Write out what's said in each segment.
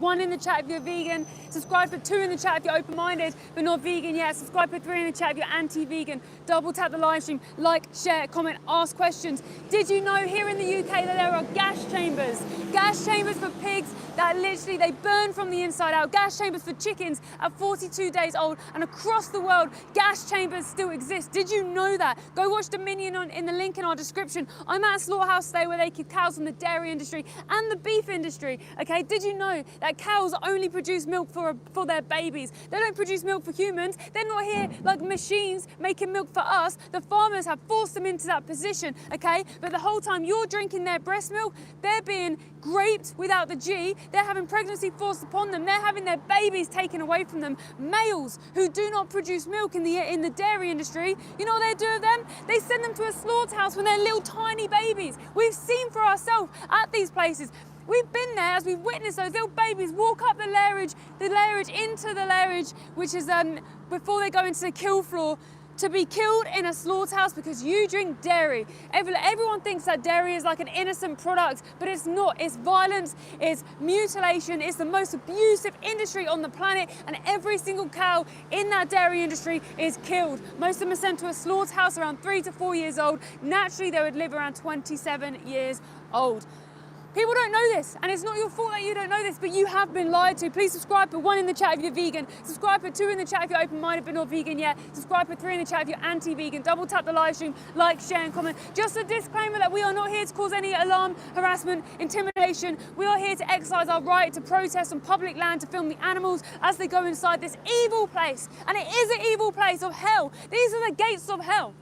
1 in the chat if you're vegan, subscribe for 2 in the chat if you're open-minded but not vegan yet, subscribe for 3 in the chat if you're anti-vegan, double tap the live stream, like, share, comment, ask questions. Did you know here in the UK that there are gas chambers for pigs that literally they burn from the inside out, gas chambers for chickens at 42 days old, and across the world gas chambers still exist. Did you know that? Go watch Dominion in the link in our description. I'm at a slaughterhouse today where they keep cows from the dairy industry and the beef industry, okay? Did you know that cows only produce milk for their babies? They don't produce milk for humans. They're not here like machines making milk for us. The farmers have forced them into that position, okay? But the whole time you're drinking their breast milk, they're being raped without the G. They're having pregnancy forced upon them. They're having their babies taken away from them. Males who do not produce milk in the dairy industry, you know what they do with them? They send them to a slaughterhouse when they're little tiny babies. We've seen for ourselves at these places. We've been there as we've witnessed those little babies walk up the lairage into the lairage, which is before they go into the kill floor, to be killed in a slaughterhouse because you drink dairy. Everyone thinks that dairy is like an innocent product, but it's not. It's violence, it's mutilation, it's the most abusive industry on the planet, and every single cow in that dairy industry is killed. Most of them are sent to a slaughterhouse around 3 to 4 years old. Naturally, they would live around 27 years old. People don't know this, and it's not your fault that you don't know this, but you have been lied to. Please subscribe for 1 in the chat if you're vegan, subscribe for 2 in the chat if you're open-minded but not vegan yet, subscribe for 3 in the chat if you're anti-vegan, double tap the live stream, like, share and comment. Just a disclaimer that we are not here to cause any alarm, harassment, intimidation. We are here to exercise our right to protest on public land, to film the animals as they go inside this evil place. And it is an evil place of hell. These are the gates of hell.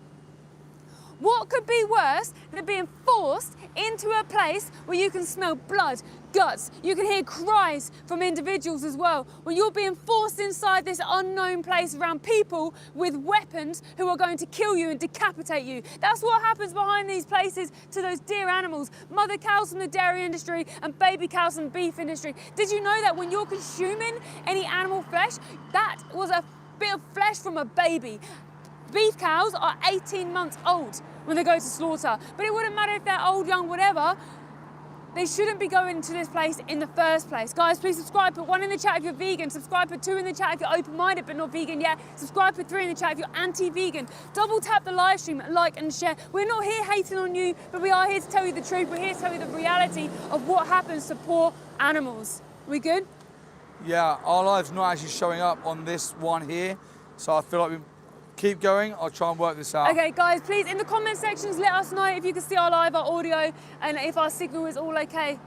What could be worse than being forced into a place where you can smell blood, guts, you can hear cries from individuals as well, when you're being forced inside this unknown place around people with weapons who are going to kill you and decapitate you. That's what happens behind these places to those dear animals, mother cows from the dairy industry and baby cows from the beef industry. Did you know that when you're consuming any animal flesh, that was a bit of flesh from a baby? Beef cows are 18 months old when they go to slaughter, but it wouldn't matter if they're old, young, whatever. They shouldn't be going to this place in the first place. Guys, please subscribe. Put 1 in the chat if you're vegan. Subscribe for 2 in the chat if you're open-minded but not vegan yet. Subscribe for 3 in the chat if you're anti-vegan. Double tap the live stream, like and share. We're not here hating on you, but we are here to tell you the truth. We're here to tell you the reality of what happens to poor animals. We good? Yeah, our live's not actually showing up on this one here, so I feel like we keep going. I'll try and work this out. Okay, guys, please, in the comment sections, let us know if you can see our live, our audio, and if our signal is all okay.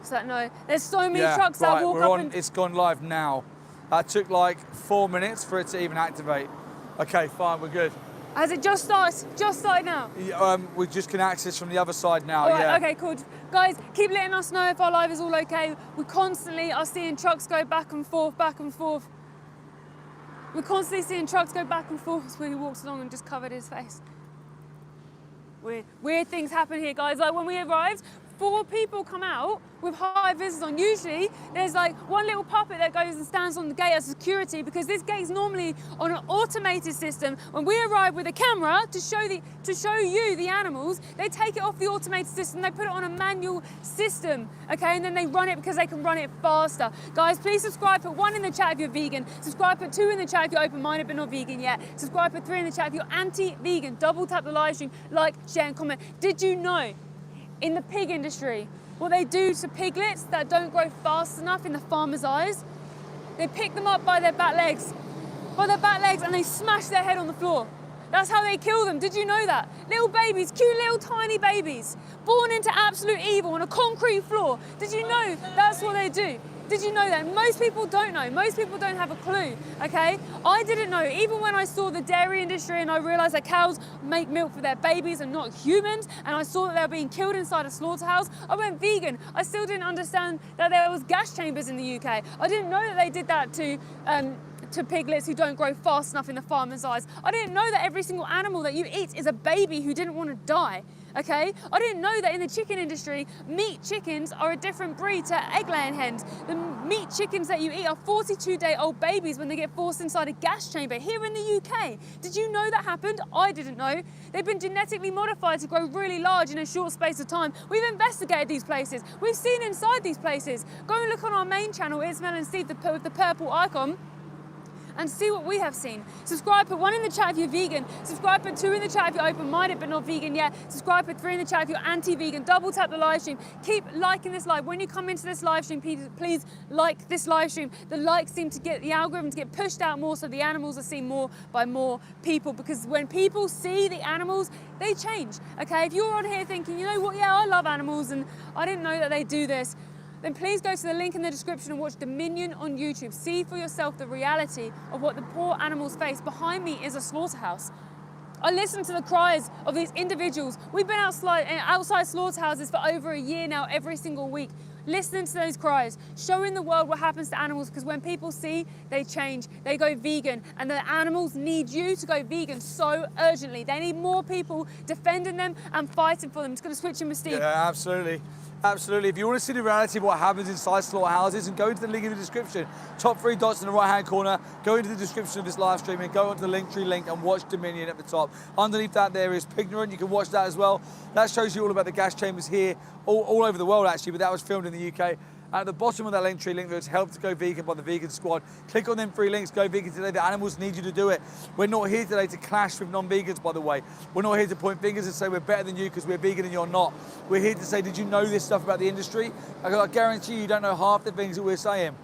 So, no, there's so many trucks that walk up and... It's gone live now. That took like 4 minutes for it to even activate. Okay, fine, we're good. Has it just started now? Yeah, we just can access from the other side now, All right, yeah. okay, cool. Guys, keep letting us know if our live is all okay. We constantly are seeing trucks go back and forth, back and forth. We're constantly seeing trucks go back and forth when he walks along and just covered his face. Weird things happen here, guys. Like when we arrived, 4 people come out with high visors on. Usually there's like one little puppet that goes and stands on the gate as security, because this gate's normally on an automated system. When we arrive with a camera to show you the animals, they take it off the automated system, they put it on a manual system, okay, and then they run it because they can run it faster. Guys, please subscribe. Put 1 in the chat if you're vegan, subscribe. Put 2 in the chat if you're open-minded but not vegan yet, subscribe. Put 3 in the chat if you're anti-vegan. Double tap the live stream, like, share and comment. Did you know in the pig industry what they do to piglets that don't grow fast enough in the farmer's eyes? They pick them up by their back legs, and they smash their head on the floor. That's how they kill them. Did you know that? Little babies, cute little tiny babies, born into absolute evil on a concrete floor. Did you know that's what they do? Did you know that? Most people don't know. Most people don't have a clue, okay? I didn't know. Even when I saw the dairy industry and I realized that cows make milk for their babies and not humans, and I saw that they were being killed inside a slaughterhouse, I went vegan. I still didn't understand that there was gas chambers in the UK. I didn't know that they did that to to piglets who don't grow fast enough in the farmer's eyes. I didn't know that every single animal that you eat is a baby who didn't want to die. Okay? I didn't know that in the chicken industry, meat chickens are a different breed to egg-laying hens. The meat chickens that you eat are 42-day-old babies when they get forced inside a gas chamber here in the UK. Did you know that happened? I didn't know. They've been genetically modified to grow really large in a short space of time. We've investigated these places. We've seen inside these places. Go and look on our main channel, Ismail and Steve, with the purple icon, and see what we have seen. Subscribe, put 1 in the chat if you're vegan. Subscribe, put 2 in the chat if you're open-minded but not vegan yet. Subscribe, put 3 in the chat if you're anti-vegan. Double tap the live stream. Keep liking this live. When you come into this live stream, please like this live stream. The likes seem to get the algorithm to get pushed out more, so the animals are seen more by more people, because when people see the animals, they change, okay? If you're on here thinking, you know what, yeah, I love animals and I didn't know that they do this, then please go to the link in the description and watch Dominion on YouTube. See for yourself the reality of what the poor animals face. Behind me is a slaughterhouse. I listen to the cries of these individuals. We've been outside slaughterhouses for over a year now, every single week, listening to those cries, showing the world what happens to animals, because when people see, they change, they go vegan, and the animals need you to go vegan so urgently. They need more people defending them and fighting for them. It's going to switch in with Steve. Yeah, absolutely. Absolutely. If you want to see the reality of what happens inside slaughterhouses, and go into the link in the description. Top 3 dots in the right-hand corner. Go into the description of this live stream and go onto the Linktree link and watch Dominion at the top. Underneath that there is Pignorant. You can watch that as well. That shows you all about the gas chambers here, all over the world actually, but that was filmed in the UK. At the bottom of that Linktree link, there's Help to Go Vegan by the Vegan Squad. Click on them 3 links, go vegan today. The animals need you to do it. We're not here today to clash with non-vegans, by the way. We're not here to point fingers and say we're better than you because we're vegan and you're not. We're here to say, did you know this stuff about the industry? I guarantee you don't know half the things that we're saying.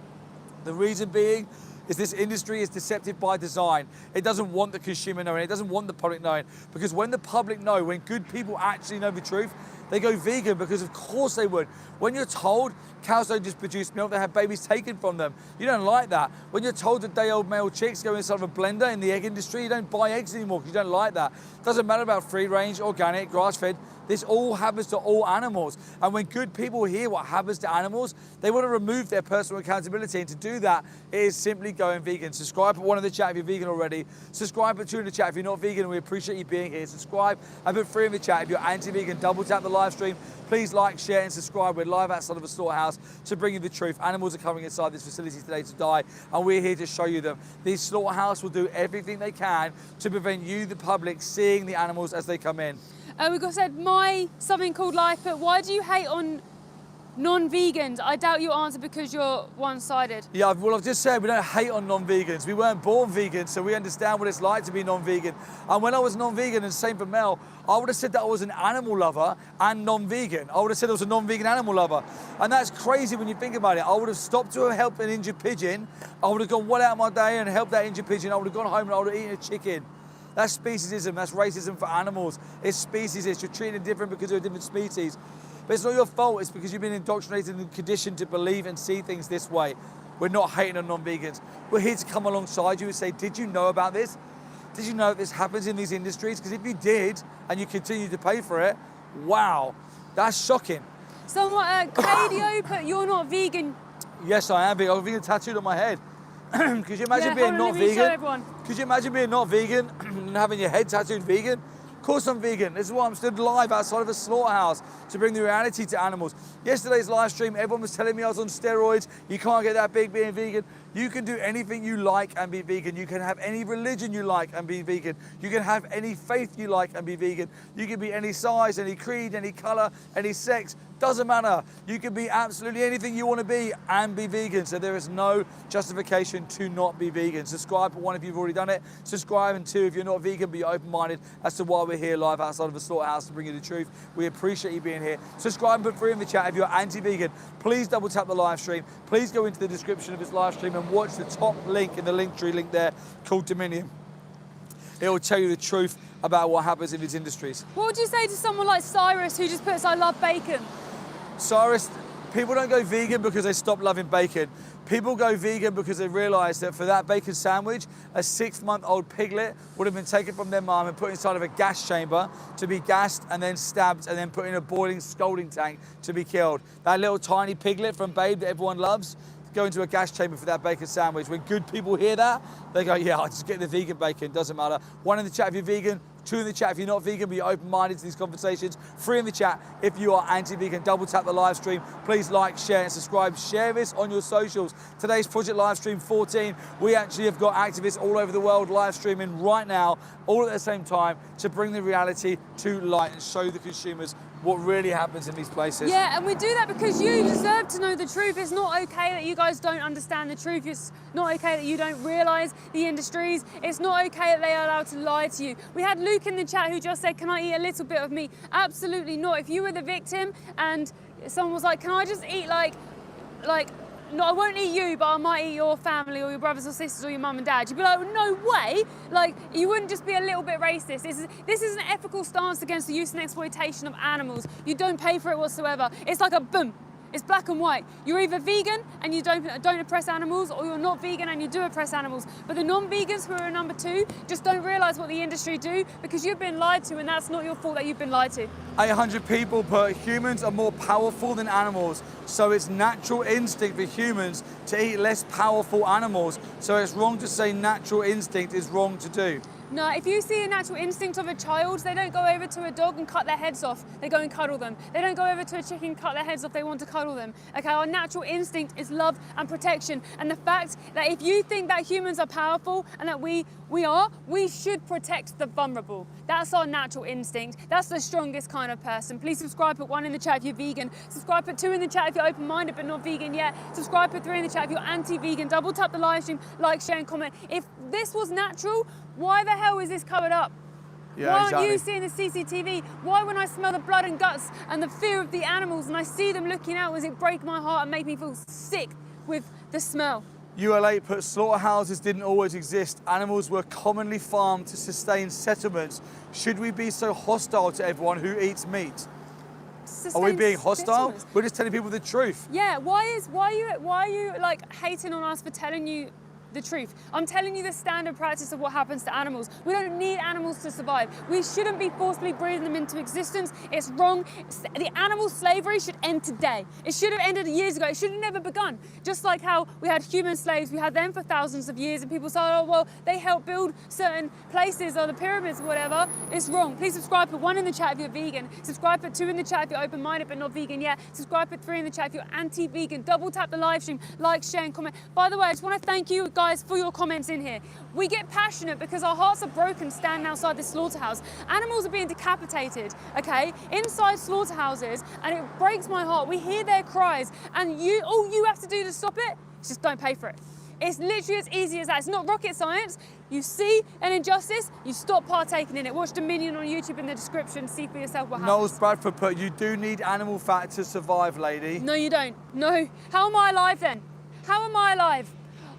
The reason being is this industry is deceptive by design. It doesn't want the consumer knowing, it doesn't want the public knowing, because when the public know, when good people actually know the truth, they go vegan, because of course they would. When you're told cows don't just produce milk, they have babies taken from them, you don't like that. When you're told that day-old male chicks go inside of a blender in the egg industry, you don't buy eggs anymore because you don't like that. Doesn't matter about free range, organic, grass-fed. This all happens to all animals. And when good people hear what happens to animals, they want to remove their personal accountability. And to do that, it is simply going vegan. Subscribe, put 1 in the chat if you're vegan already. Subscribe, put 2 in the chat if you're not vegan, and we appreciate you being here. Subscribe and put 3 in the chat if you're anti-vegan. Double tap the live stream. Please like, share, and subscribe. We're live outside of a slaughterhouse to bring you the truth. Animals are coming inside this facility today to die, and we're here to show you them. These slaughterhouses will do everything they can to prevent you, the public, seeing the animals as they come in. We got said, my something called life, but why do you hate on non-vegans? I doubt you answer because you're one-sided. Yeah, well, I've just said we don't hate on non-vegans. We weren't born vegan, so we understand what it's like to be non-vegan. And when I was non-vegan, and same for Mel, I would have said that I was an animal lover and non-vegan. I would have said I was a non-vegan animal lover. And that's crazy when you think about it. I would have stopped to help an injured pigeon. I would have gone well out of my day and helped that injured pigeon. I would have gone home and I would have eaten a chicken. That's speciesism, that's racism for animals. It's speciesist, you're treated different because they're a different species. But it's not your fault, it's because you've been indoctrinated and conditioned to believe and see things this way. We're not hating on non-vegans. We're here to come alongside you and say, did you know about this? Did you know this happens in these industries? Because if you did, and you continue to pay for it, wow, that's shocking. Someone, KDO put, you're not vegan. Yes, I am vegan. I'm vegan tattooed on my head. Could you imagine being not vegan? Could you imagine being not vegan and having your head tattooed vegan? Of course I'm vegan. This is why I'm stood live outside of a slaughterhouse to bring the reality to animals. Yesterday's live stream, everyone was telling me I was on steroids. You can't get that big being vegan. You can do anything you like and be vegan. You can have any religion you like and be vegan. You can have any faith you like and be vegan. You can be any size, any creed, any color, any sex. Doesn't matter. You can be absolutely anything you want to be and be vegan. So there is no justification to not be vegan. Subscribe for 1 if you've already done it. Subscribe, and 2 if you're not vegan but you're open-minded as to why we're here live outside of a slaughterhouse to bring you the truth. We appreciate you being here. Subscribe and put 3 in the chat if you're anti-vegan. Please double tap the live stream. Please go into the description of this live stream and watch the top link in the Linktree link there called Dominion. It will tell you the truth about what happens in these industries. What would you say to someone like Cyrus who just puts, I love bacon? Cyrus, people don't go vegan because they stop loving bacon. People go vegan because they realise that for that bacon sandwich, a 6-month-old piglet would have been taken from their mum and put inside of a gas chamber to be gassed and then stabbed and then put in a boiling scalding tank to be killed. That little tiny piglet from Babe that everyone loves, go into a gas chamber for that bacon sandwich. When good people hear that, they go, yeah, I'll just get the vegan bacon, doesn't matter. 1 in the chat if you're vegan, 2 in the chat if you're not vegan, but you're open-minded to these conversations. 3 in the chat if you are anti-vegan. Double tap the live stream. Please like, share, and subscribe. Share this on your socials. Today's Project Livestream 14. We actually have got activists all over the world live streaming right now, all at the same time, to bring the reality to light and show the consumers what really happens in these places. Yeah, and we do that because you deserve to know the truth. It's not okay that you guys don't understand the truth. It's not okay that you don't realise the industries. It's not okay that they are allowed to lie to you. We had Luke in the chat who just said, can I eat a little bit of meat? Absolutely not. If you were the victim and someone was like, can I just eat like, no, I won't eat you, but I might eat your family or your brothers or sisters or your mum and dad. You'd be like, no way. Like, you wouldn't just be a little bit racist. This is an ethical stance against the use and exploitation of animals. You don't pay for it whatsoever. It's like a boom. It's black and white. You're either vegan and you don't oppress animals, or you're not vegan and you do oppress animals. But the non-vegans who are number 2 just don't realise what the industry do, because you've been lied to, and that's not your fault that you've been lied to. 800 people, but humans are more powerful than animals. So it's natural instinct for humans to eat less powerful animals. So it's wrong to say natural instinct is wrong to do. No, if you see a natural instinct of a child, they don't go over to a dog and cut their heads off. They go and cuddle them. They don't go over to a chicken and cut their heads off. They want to cuddle them. Okay, our natural instinct is love and protection. And the fact that if you think that humans are powerful and that we should protect the vulnerable. That's our natural instinct. That's the strongest kind of person. Please subscribe, put 1 in the chat if you're vegan. Subscribe, put 2 in the chat if you're open-minded but not vegan yet. Subscribe, put 3 in the chat if you're anti-vegan. Double tap the live stream, like, share, and comment. If this was natural, why the hell is this covered up? Yeah, why aren't exactly. you seeing the CCTV? Why, when I smell the blood and guts and the fear of the animals and I see them looking out, does it break my heart and make me feel sick with the smell? UL8 put slaughterhouses didn't always exist. Animals were commonly farmed to sustain settlements. Should we be so hostile to everyone who eats meat? Are we being hostile? Settlements. We're just telling people the truth. Yeah, why are you like hating on us for telling you the truth? I'm telling you the standard practice of what happens to animals. We don't need animals to survive. We shouldn't be forcibly breeding them into existence. It's wrong. The animal slavery should end today. It should have ended years ago. It should have never begun. Just like how we had human slaves, we had them for thousands of years, and people say, oh, well, they helped build certain places or the pyramids or whatever. It's wrong. Please subscribe, put 1 in the chat if you're vegan. Subscribe, put 2 in the chat if you're open-minded but not vegan yet. Subscribe, put 3 in the chat if you're anti-vegan. Double tap the live stream, like, share, and comment. By the way, I just want to thank you guys for your comments in here. We get passionate because our hearts are broken standing outside this slaughterhouse. Animals are being decapitated, okay, inside slaughterhouses, and it breaks my heart. We hear their cries, and all you have to do to stop it is just don't pay for it. It's literally as easy as that. It's not rocket science. You see an injustice, you stop partaking in it. Watch Dominion on YouTube in the description, see for yourself what happens. Knowles Bradford put, you do need animal fat to survive, lady. No, you don't. No. How am I alive then? How am I alive?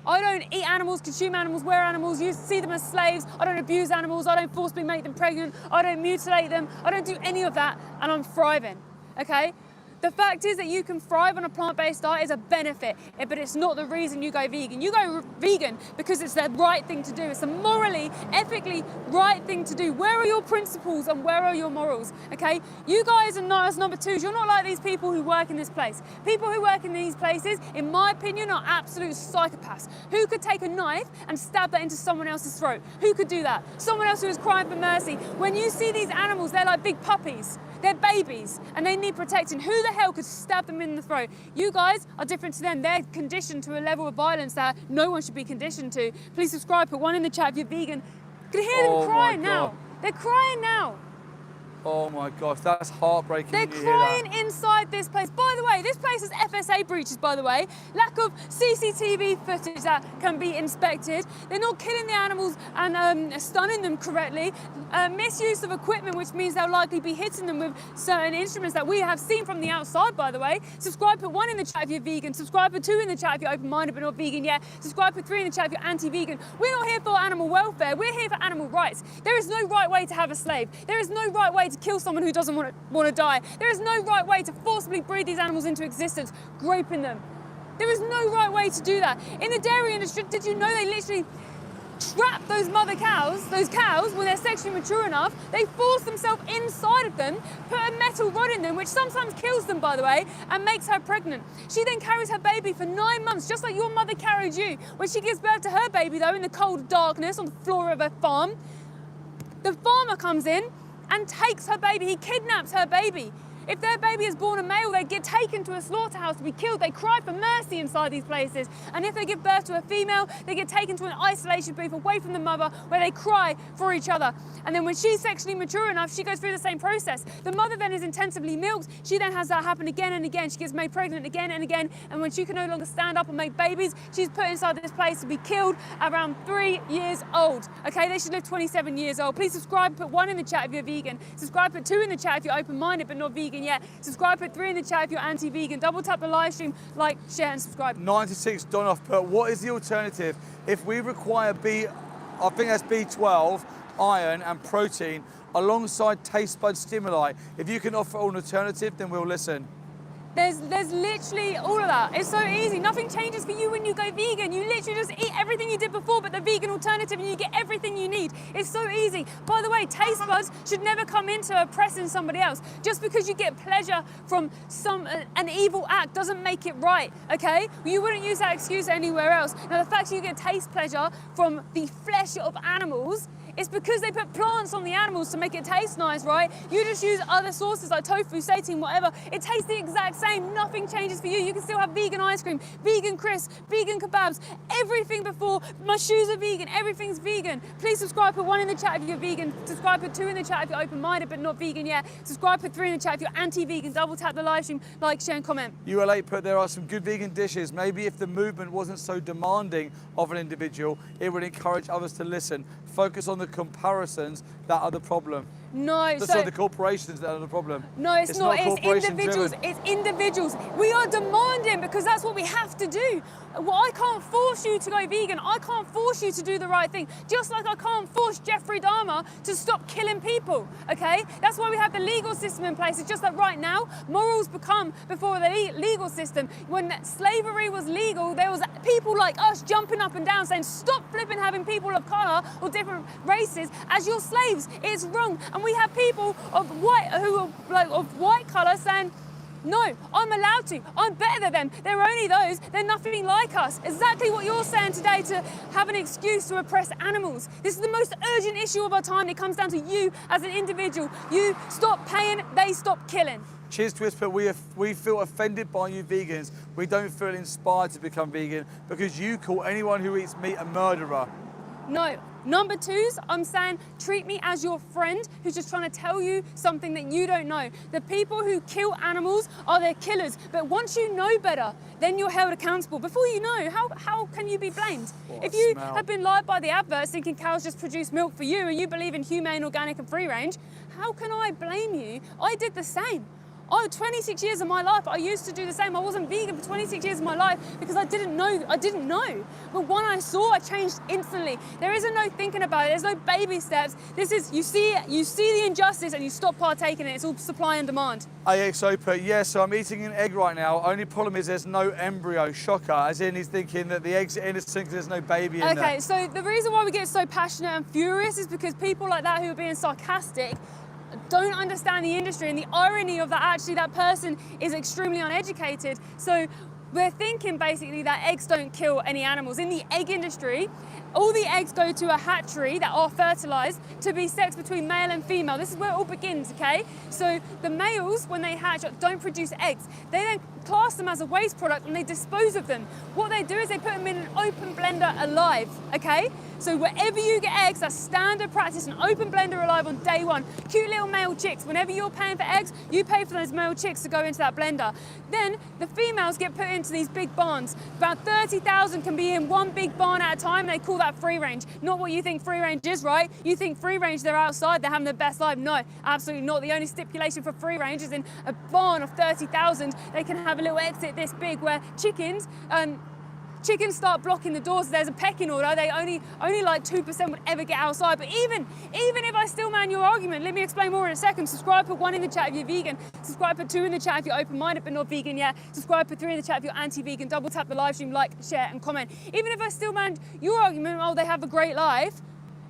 I don't eat animals, consume animals, wear animals, see them as slaves. I don't abuse animals. I don't forcibly make them pregnant. I don't mutilate them. I don't do any of that, and I'm thriving, okay? The fact is that you can thrive on a plant-based diet is a benefit, but it's not the reason you go vegan. You go vegan because it's the right thing to do. It's the morally, ethically right thing to do. Where are your principles and where are your morals, okay? You guys are not, as number 2s, you're not like these people who work in this place. People who work in these places, in my opinion, are absolute psychopaths. Who could take a knife and stab that into someone else's throat? Who could do that? Someone else who is crying for mercy. When you see these animals, they're like big puppies. They're babies and they need protecting. Who the hell could stab them in the throat? You guys are different to them. They're conditioned to a level of violence that no one should be conditioned to. Please subscribe, put 1 in the chat if you're vegan. You can hear them crying now. They're crying now. Oh my gosh, that's heartbreaking. They're crying inside this place. By the way, this place has FSA breaches, by the way. Lack of CCTV footage that can be inspected. They're not killing the animals and stunning them correctly. Misuse of equipment, which means they'll likely be hitting them with certain instruments that we have seen from the outside, by the way. Subscribe, put 1 in the chat if you're vegan. Subscribe, put 2 in the chat if you're open-minded but not vegan yet. Subscribe, put 3 in the chat if you're anti-vegan. We're not here for animal welfare. We're here for animal rights. There is no right way to have a slave. There is no right way to kill someone who doesn't want to die. There is no right way to forcibly breed these animals into existence, groping them. There is no right way to do that. In the dairy industry, did you know they literally trap those mother cows, those cows, when they're sexually mature enough, they force themselves inside of them, put a metal rod in them, which sometimes kills them, by the way, and makes her pregnant. She then carries her baby for 9 months, just like your mother carried you. When she gives birth to her baby, though, in the cold darkness on the floor of her farm, the farmer comes in and takes her baby. He kidnaps her baby. If their baby is born a male, they get taken to a slaughterhouse to be killed. They cry for mercy inside these places. And if they give birth to a female, they get taken to an isolation booth away from the mother where they cry for each other. And then when she's sexually mature enough, she goes through the same process. The mother then is intensively milked. She then has that happen again and again. She gets made pregnant again and again. And when she can no longer stand up and make babies, she's put inside this place to be killed around 3 years old. Okay, they should live 27 years old. Please subscribe, put 1 in the chat if you're vegan. Subscribe, put 2 in the chat if you're open-minded but not vegan yet. Subscribe, put 3 in the chat if you're anti-vegan. Double tap the live stream, like, share and subscribe. 96 Donoff put, what is the alternative if we require I think that's B12, iron and protein alongside taste bud stimuli? If you can offer an alternative, then we'll listen. There's literally all of that. It's so easy. Nothing changes for you when you go vegan. You literally just eat everything you did before, but the vegan alternative, and you get everything you need. It's so easy. By the way, taste buds should never come into oppressing somebody else. Just because you get pleasure from an evil act doesn't make it right, okay? You wouldn't use that excuse anywhere else. Now, the fact that you get taste pleasure from the flesh of animals, it's because they put plants on the animals to make it taste nice, right? You just use other sources like tofu, seitan, whatever. It tastes the exact same. Nothing changes for you. You can still have vegan ice cream, vegan crisps, vegan kebabs, everything before. My shoes are vegan. Everything's vegan. Please subscribe, put 1 in the chat if you're vegan. Subscribe, put 2 in the chat if you're open-minded but not vegan yet. Subscribe, put 3 in the chat if you're anti-vegan. Double tap the live stream, like, share and comment. UL8 put, there are some good vegan dishes. Maybe if the movement wasn't so demanding of an individual, it would encourage others to listen. Focus on the comparisons that are the problem. No, so the corporations that are the problem. No, it's not. It's individuals. Driven. It's individuals. We are demanding because that's what we have to do. Well, I can't force you to go vegan. I can't force you to do the right thing. Just like I can't force Jeffrey Dahmer to stop killing people, okay? That's why we have the legal system in place. It's just that right now, morals become before the legal system. When slavery was legal, there was people like us jumping up and down saying, stop flipping having people of colour or different races as your slaves. It's wrong. And we have people of white colour saying, no, I'm allowed to. I'm better than them. They're only those. They're nothing like us. Exactly what you're saying today, to have an excuse to oppress animals. This is the most urgent issue of our time. It comes down to you as an individual. You stop paying, they stop killing. Cheers to Whisper, we feel offended by you vegans. We don't feel inspired to become vegan because you call anyone who eats meat a murderer. No. Number 2s, I'm saying treat me as your friend who's just trying to tell you something that you don't know. The people who kill animals are their killers. But once you know better, then you're held accountable. Before you know, how can you be blamed? If you have been lied by the adverts thinking cows just produce milk for you and you believe in humane, organic and free range, how can I blame you? I did the same. 26 years of my life, I used to do the same. I wasn't vegan for 26 years of my life because I didn't know. But when I saw, I changed instantly. There isn't no thinking about it. There's no baby steps. This is, you see the injustice and you stop partaking in it. It's all supply and demand. AXO put, yeah, so I'm eating an egg right now. Only problem is there's no embryo. Shocker. As in he's thinking that the egg's innocent because there's no baby in there. Okay, so the reason why we get so passionate and furious is because people like that who are being sarcastic don't understand the industry and the irony of that. Actually, that person is extremely uneducated. So we're thinking basically that eggs don't kill any animals. In the egg industry, all the eggs go to a hatchery that are fertilized to be sex between male and female. This is where it all begins, okay? So the males, when they hatch, don't produce eggs. They then class them as a waste product and they dispose of them. What they do is they put them in an open blender alive, okay? So wherever you get eggs, that's standard practice, an open blender alive on day 1. Cute little male chicks. Whenever you're paying for eggs, you pay for those male chicks to go into that blender. Then the females get put into these big barns. About 30,000 can be in one big barn at a time. They call that free range. Not what you think free range is, right? You think free range, they're outside, they're having their best life. No, absolutely not. The only stipulation for free range is in a barn of 30,000, they can have a little exit this big where chickens chickens start blocking the doors, there's a pecking order, they only like 2% would ever get outside. But even if I still man your argument, let me explain more in a second. Subscribe, put 1 in the chat if you're vegan. Subscribe, put 2 in the chat if you're open-minded but not vegan yet. Subscribe, put 3 in the chat if you're anti-vegan. Double tap the live stream, like, share and comment. Even if I still man your argument, oh, they have a great life,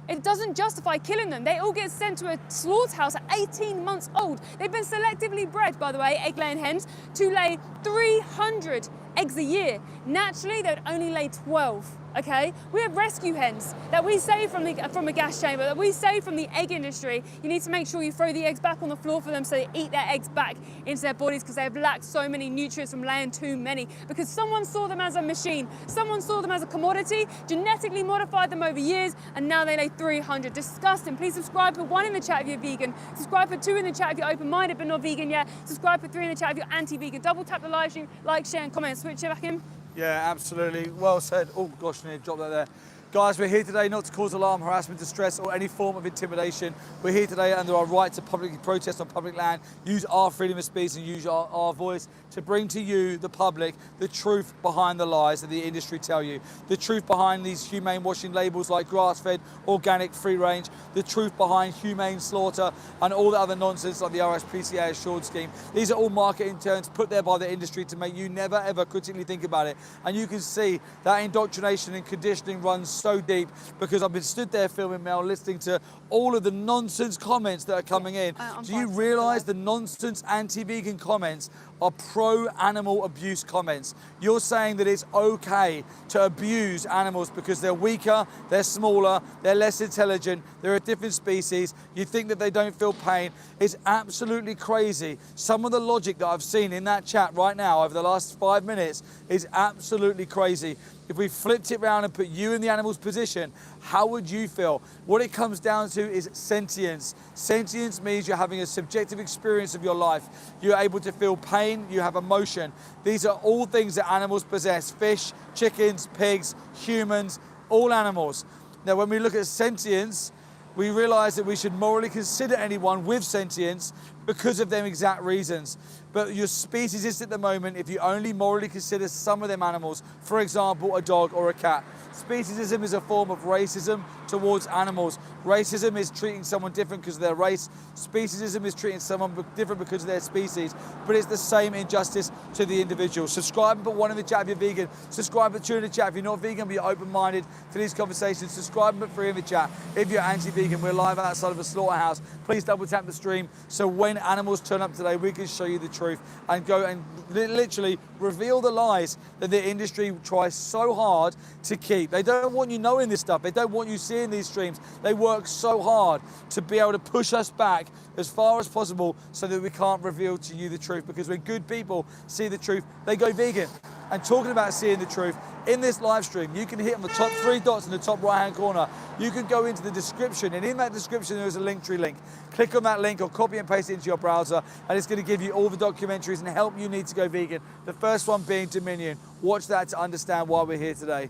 it doesn't justify killing them. They all get sent to a slaughterhouse at 18 months old. They've been selectively bred, by the way, egg-laying hens, to lay 300 eggs a year. Naturally, they would only lay 12. Okay, we have rescue hens that we save from a gas chamber, that we save from the egg industry. You need to make sure you throw the eggs back on the floor for them so they eat their eggs back into their bodies, because they have lacked so many nutrients from laying too many. Because someone saw them as a machine, someone saw them as a commodity, genetically modified them over years, and now they lay 300. Disgusting. Please subscribe, put 1 in the chat if you're vegan. Subscribe, put 2 in the chat if you're open-minded but not vegan yet. Subscribe, put 3 in the chat if you're anti-vegan. Double tap the live stream, like, share and comment. Switch it back in. Yeah, absolutely. Well said. Oh gosh, I nearly dropped that there. Guys, we're here today not to cause alarm, harassment, distress, or any form of intimidation. We're here today under our right to publicly protest on public land, use our freedom of speech and use our voice to bring to you, the public, the truth behind the lies that the industry tell you. The truth behind these humane washing labels like grass-fed, organic, free range, the truth behind humane slaughter and all the other nonsense like the RSPCA assured scheme. These are all marketing terms put there by the industry to make you never ever critically think about it. And you can see that indoctrination and conditioning runs so deep, because I've been stood there filming Mel, listening to all of the nonsense comments that are coming in. Do you realise the nonsense anti-vegan comments are pro-animal abuse comments? You're saying that it's okay to abuse animals because they're weaker, they're smaller, they're less intelligent, they're a different species, you think that they don't feel pain. It's absolutely crazy. Some of the logic that I've seen in that chat right now over the last 5 minutes is absolutely crazy. If we flipped it around and put you in the animal's position, how would you feel? What it comes down to is sentience. Sentience means you're having a subjective experience of your life. You're able to feel pain, you have emotion. These are all things that animals possess. Fish, chickens, pigs, humans, all animals. Now, when we look at sentience, we realize that we should morally consider anyone with sentience because of them exact reasons. But your species is at the moment if you only morally consider some of them animals, for example, a dog or a cat. Speciesism is a form of racism towards animals. Racism is treating someone different because of their race. Speciesism is treating someone different because of their species. But it's the same injustice to the individual. Subscribe and put 1 in the chat if you're vegan. Subscribe and put 2 in the chat if you're not vegan but you're open-minded to these conversations. Subscribe and put 3 in the chat if you're anti-vegan. We're live outside of a slaughterhouse. Please double tap the stream so when animals turn up today, we can show you the truth and go and literally reveal the lies that the industry tries so hard to keep. They don't want you knowing this stuff. They don't want you seeing these streams. They work so hard to be able to push us back as far as possible so that we can't reveal to you the truth, because when good people see the truth, they go vegan. And talking about seeing the truth, in this live stream, you can hit on the top 3 dots in the top right-hand corner. You can go into the description, and in that description, there is a Linktree link. Click on that link or copy and paste it into your browser, and it's going to give you all the documentaries and help you need to go vegan. The first one being Dominion. Watch that to understand why we're here today.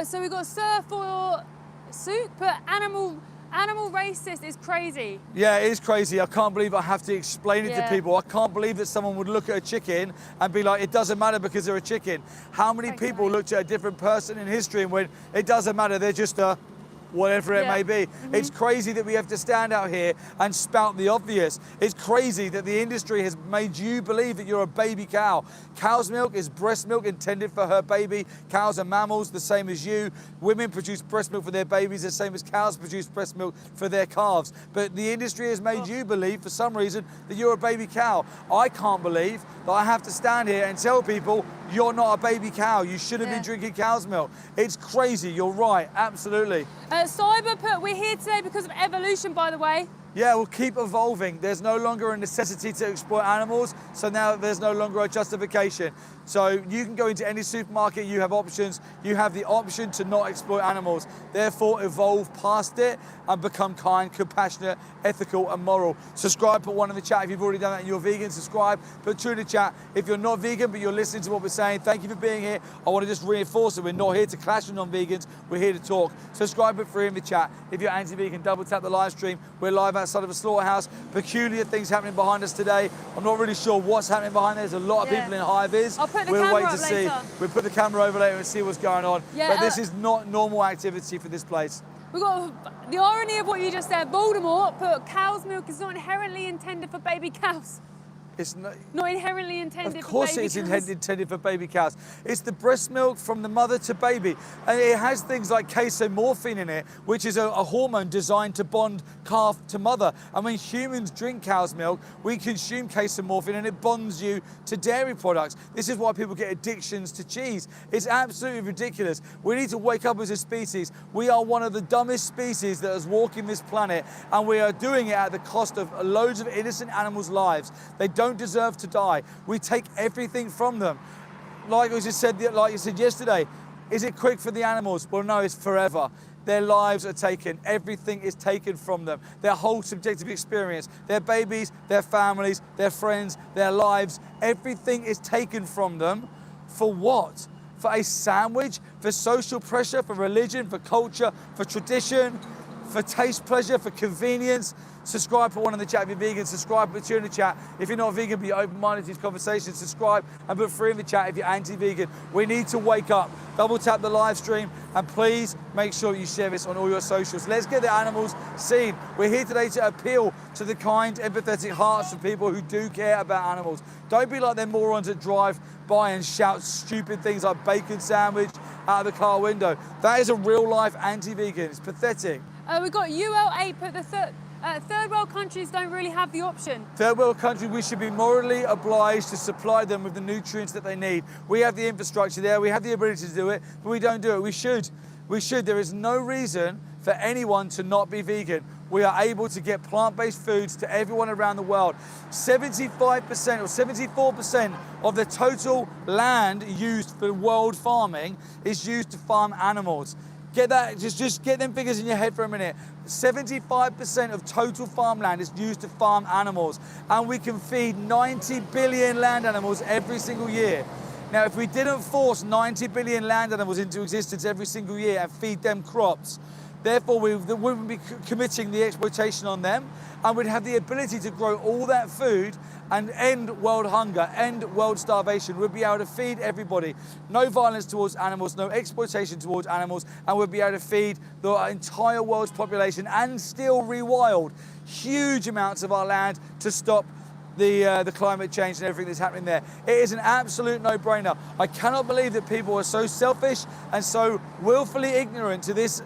So we've got Sir for Soup, but animal racist is crazy. Yeah, it is crazy. I can't believe I have to explain it to people. I can't believe that someone would look at a chicken and be like, it doesn't matter because they're a chicken. How many people looked at a different person in history and went, it doesn't matter, they're just a whatever it may be. It's crazy that we have to stand out here and spout the obvious. It's crazy that the industry has made you believe that you're a baby cow. Cow's milk is breast milk intended for her baby. Cows are mammals, the same as you. Women produce breast milk for their babies, the same as cows produce breast milk for their calves. But the industry has made you believe, for some reason, that you're a baby cow. I can't believe that I have to stand here and tell people you're not a baby cow. You shouldn't be drinking cow's milk. It's crazy. You're right. Absolutely. Cyber put, we're here today because of evolution, by the way. Yeah, we'll keep evolving. There's no longer a necessity to exploit animals, so now there's no longer a justification. So you can go into any supermarket, you have options. You have the option to not exploit animals. Therefore, evolve past it and become kind, compassionate, ethical, and moral. Subscribe, put 1 in the chat if you've already done that and you're vegan. Subscribe, put 2 in the chat if you're not vegan but you're listening to what we're saying. Thank you for being here. I want to just reinforce that we're not here to clash with non-vegans. We're here to talk. Subscribe, put 3 in the chat. If you're anti-vegan, double tap the live stream. We're live outside of a slaughterhouse. Peculiar things happening behind us today. I'm not really sure what's happening behind there. There's a lot of people in high vis. I'll put put the We'll camera wait to up see. later. We'll put the camera over later and see what's going on. Yeah, but this is not normal activity for this place. We've got the irony of what you just said. Voldemort put cow's milk is not inherently intended for baby cows. It's not inherently intended for baby cows. Of course it's intended for baby cows. It's the breast milk from the mother to baby. And it has things like casomorphine in it, which is a hormone designed to bond calf to mother. And when humans drink cow's milk, we consume casomorphine and it bonds you to dairy products. This is why people get addictions to cheese. It's absolutely ridiculous. We need to wake up as a species. We are one of the dumbest species that is walking this planet, and we are doing it at the cost of loads of innocent animals' lives. They don't deserve to die. We take everything from them. Like you said yesterday, is it quick for the animals? Well, no, it's forever. Their lives are taken. Everything is taken from them. Their whole subjective experience, their babies, their families, their friends, their lives, everything is taken from them. For what? For a sandwich? For social pressure? For religion? For culture? For tradition? For taste pleasure? For convenience? Subscribe for one in the chat if you're vegan. Subscribe for two in the chat if you're not vegan but you're open-minded to these conversations. Subscribe and put 3 in the chat if you're anti-vegan. We need to wake up. Double tap the live stream and please make sure you share this on all your socials. Let's get the animals seen. We're here today to appeal to the kind, empathetic hearts of people who do care about animals. Don't be like them morons that drive by and shout stupid things like bacon sandwich out of the car window. That is a real-life anti-vegan. It's pathetic. We've got UL8 put the third world countries don't really have the option. Third world countries, we should be morally obliged to supply them with the nutrients that they need. We have the infrastructure there, we have the ability to do it, but we don't do it. We should. We should. There is no reason for anyone to not be vegan. We are able to get plant-based foods to everyone around the world. 75% or 74% of the total land used for world farming is used to farm animals. Get that, just get them figures in your head for a minute. 75% of total farmland is used to farm animals, and we can feed 90 billion land animals every single year. Now, if we didn't force 90 billion land animals into existence every single year and feed them crops, therefore we wouldn't be committing the exploitation on them, and we'd have the ability to grow all that food and end world hunger, end world starvation. We'd be able to feed everybody. No violence towards animals, no exploitation towards animals, and we'd be able to feed the entire world's population and still rewild huge amounts of our land to stop the climate change and everything that's happening there. It is an absolute no-brainer. I cannot believe that people are so selfish and so willfully ignorant to this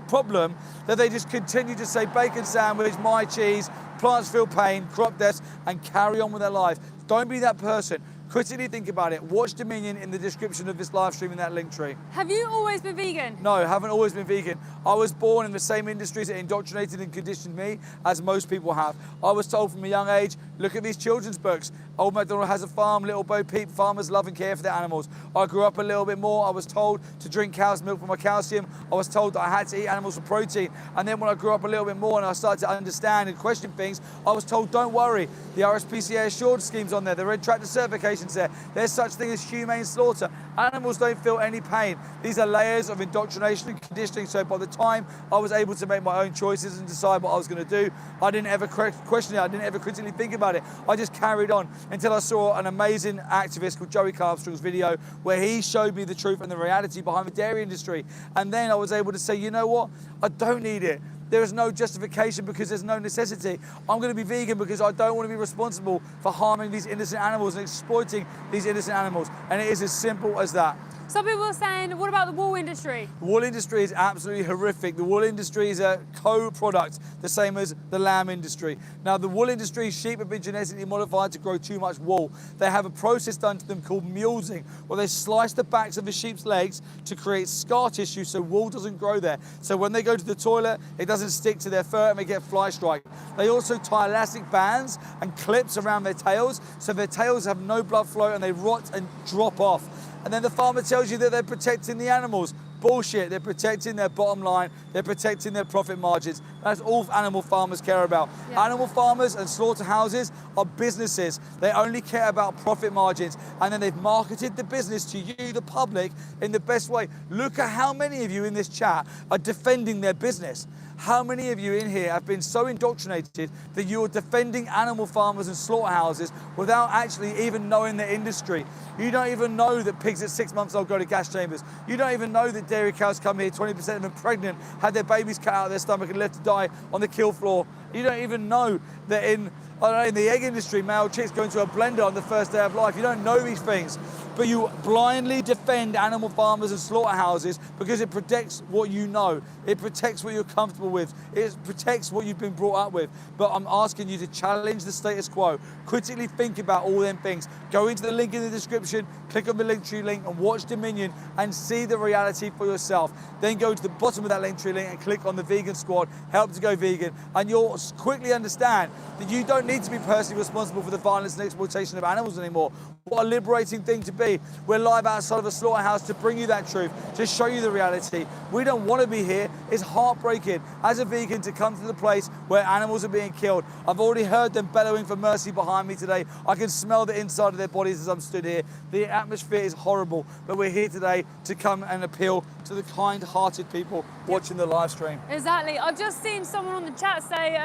problem that they just continue to say bacon sandwich, my cheese, plants feel pain, crop deaths, and carry on with their life. Don't be that person. Critically think about it. Watch Dominion in the description of this live stream in that link tree. Have you always been vegan? No, I haven't always been vegan. I was born in the same industries that indoctrinated and conditioned me as most people have. I was told from a young age, look at these children's books. Old MacDonald has a farm, Little Bo Peep, farmers love and care for their animals. I grew up a little bit more. I was told to drink cow's milk for my calcium. I was told that I had to eat animals for protein. And then when I grew up a little bit more and I started to understand and question things, I was told, don't worry. The RSPCA Assured scheme's on there. The Red Tractor certification's there. There's such thing as humane slaughter. Animals don't feel any pain. These are layers of indoctrination and conditioning. So by the time I was able to make my own choices and decide what I was going to do, I didn't ever question it. I didn't ever critically think about it. I just carried on until I saw an amazing activist called Joey Carbstrong's video where he showed me the truth and the reality behind the dairy industry. And then I was able to say, you know what? I don't need it. There is no justification because there's no necessity. I'm going to be vegan because I don't want to be responsible for harming these innocent animals and exploiting these innocent animals. And it is as simple as that. Some people are saying, what about the wool industry? The wool industry is absolutely horrific. The wool industry is a co-product, the same as the lamb industry. Now, the wool industry, sheep have been genetically modified to grow too much wool. They have a process done to them called mulesing, where they slice the backs of the sheep's legs to create scar tissue so wool doesn't grow there. So when they go to the toilet, it doesn't stick to their fur and they get fly strike. They also tie elastic bands and clips around their tails, so their tails have no blood flow and they rot and drop off. And then the farmer tells you that they're protecting the animals. Bullshit, they're protecting their bottom line, they're protecting their profit margins. That's all animal farmers care about. Yeah. Animal farmers and slaughterhouses are businesses. They only care about profit margins, and then they've marketed the business to you, the public, in the best way. Look at how many of you in this chat are defending their business. How many of you in here have been so indoctrinated that you're defending animal farmers and slaughterhouses without actually even knowing the industry? You don't even know that pigs at 6 months old go to gas chambers. You don't even know that dairy cows come here, 20% of them pregnant, had their babies cut out of their stomach and left to die on the kill floor. You don't even know that in the egg industry, male chicks go into a blender on the first day of life. You don't know these things, but you blindly defend animal farmers and slaughterhouses because it protects what you know. It protects what you're comfortable with. It protects what you've been brought up with. But I'm asking you to challenge the status quo. Critically think about all them things. Go into the link in the description, click on the Linktree link and watch Dominion and see the reality for yourself. Then go to the bottom of that Linktree link and click on the Vegan Squad, help to go vegan, and you'll quickly understand that you don't need to be personally responsible for the violence and exploitation of animals anymore. What a liberating thing to be. We're live outside of a slaughterhouse to bring you that truth, to show you the reality. We don't want to be here. It's heartbreaking as a vegan to come to the place where animals are being killed. I've already heard them bellowing for mercy behind me today. I can smell the inside of their bodies as I'm stood here. The atmosphere is horrible, but we're here today to come and appeal to the kind-hearted people watching the live stream. Exactly. I've just seen someone on the chat say,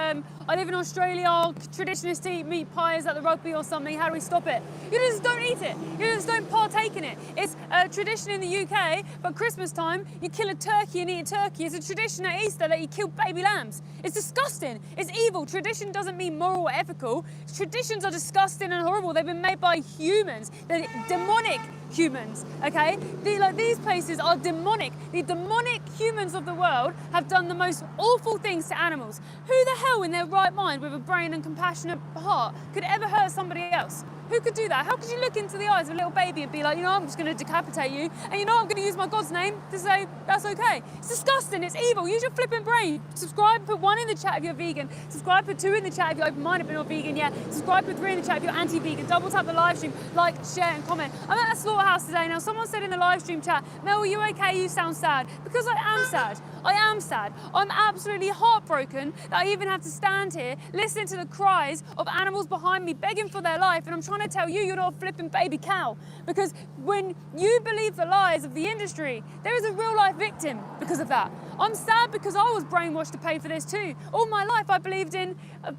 I live in Australia, traditionists eat meat pies at the rugby or something, how do we stop it? You just don't eat it. You just don't partake in it. It's a tradition in the UK, but Christmas time, you kill a turkey and eat a turkey. It's a tradition at Easter that you kill baby lambs. It's disgusting. It's evil. Tradition doesn't mean moral or ethical. Traditions are disgusting and horrible. They've been made by humans. They're demonic humans, okay? These places are demonic. The demonic humans of the world have done the most awful things to animals. Who the hell in their right mind with a brain and compassionate heart could ever hurt somebody else? Who could do that? How could you look into the eyes of a little baby and be like, you know, I'm just going to decapitate you, and you know, I'm going to use my God's name to say that's okay? It's disgusting. It's evil. Use your flipping brain. Subscribe. Put 1 in the chat if you're vegan. Subscribe. Put 2 in the chat if you're open-minded but not vegan yet. Subscribe. Put 3 in the chat if you're anti-vegan. Double tap the live stream, like, share, and comment. I'm at a slaughterhouse today. Now, someone said in the live stream chat, Mel, are you okay? You sound sad. Because I am sad. I am sad. I'm absolutely heartbroken that I even have to stand here listening to the cries of animals behind me begging for their life, and I'm trying to tell you you're not a flipping baby cow. Because when you believe the lies of the industry, there is a real life victim because of that. I'm sad because I was brainwashed to pay for this too. All my life I believed in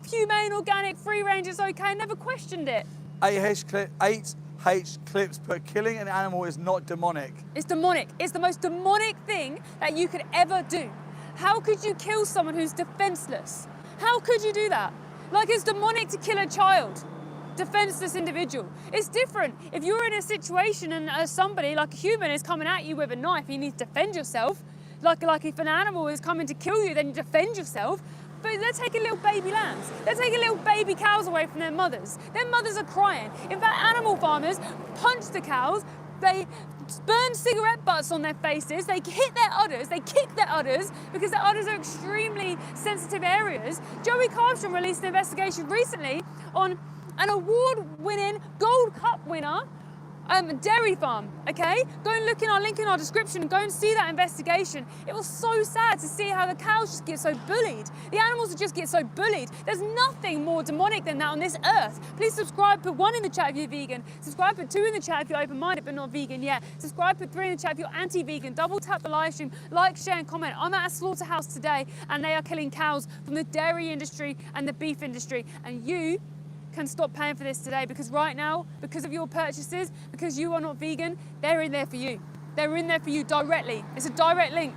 humane, organic, free range, it's okay, never questioned it. 8H clips, but killing an animal is not demonic. It's demonic. It's the most demonic thing that you could ever do. How could you kill someone who's defenseless? How could you do that? Like, it's demonic to kill a child, defenseless individual. It's different. If you're in a situation and somebody, like a human, is coming at you with a knife, you need to defend yourself. Like if an animal is coming to kill you, then you defend yourself. But they're taking little baby lambs. They're taking little baby cows away from their mothers. Their mothers are crying. In fact, animal farmers punch the cows. They burn cigarette butts on their faces. They hit their udders. They kick their udders because their udders are extremely sensitive areas. Joey Carbstrom released an investigation recently on an award-winning Gold Cup winner dairy farm, okay? Go and look in our link in our description, go and see that investigation. It was so sad to see how the cows just get so bullied. The animals just get so bullied. There's nothing more demonic than that on this earth. Please subscribe, put 1 in the chat if you're vegan. Subscribe, put 2 in the chat if you're open-minded but not vegan yet. Subscribe, put 3 in the chat if you're anti-vegan. Double tap the live stream, like, share and comment. I'm at a slaughterhouse today and they are killing cows from the dairy industry and the beef industry. And you can stop paying for this today, because right now, because of your purchases, because you are not vegan, they're in there for you. They're in there for you directly. It's a direct link.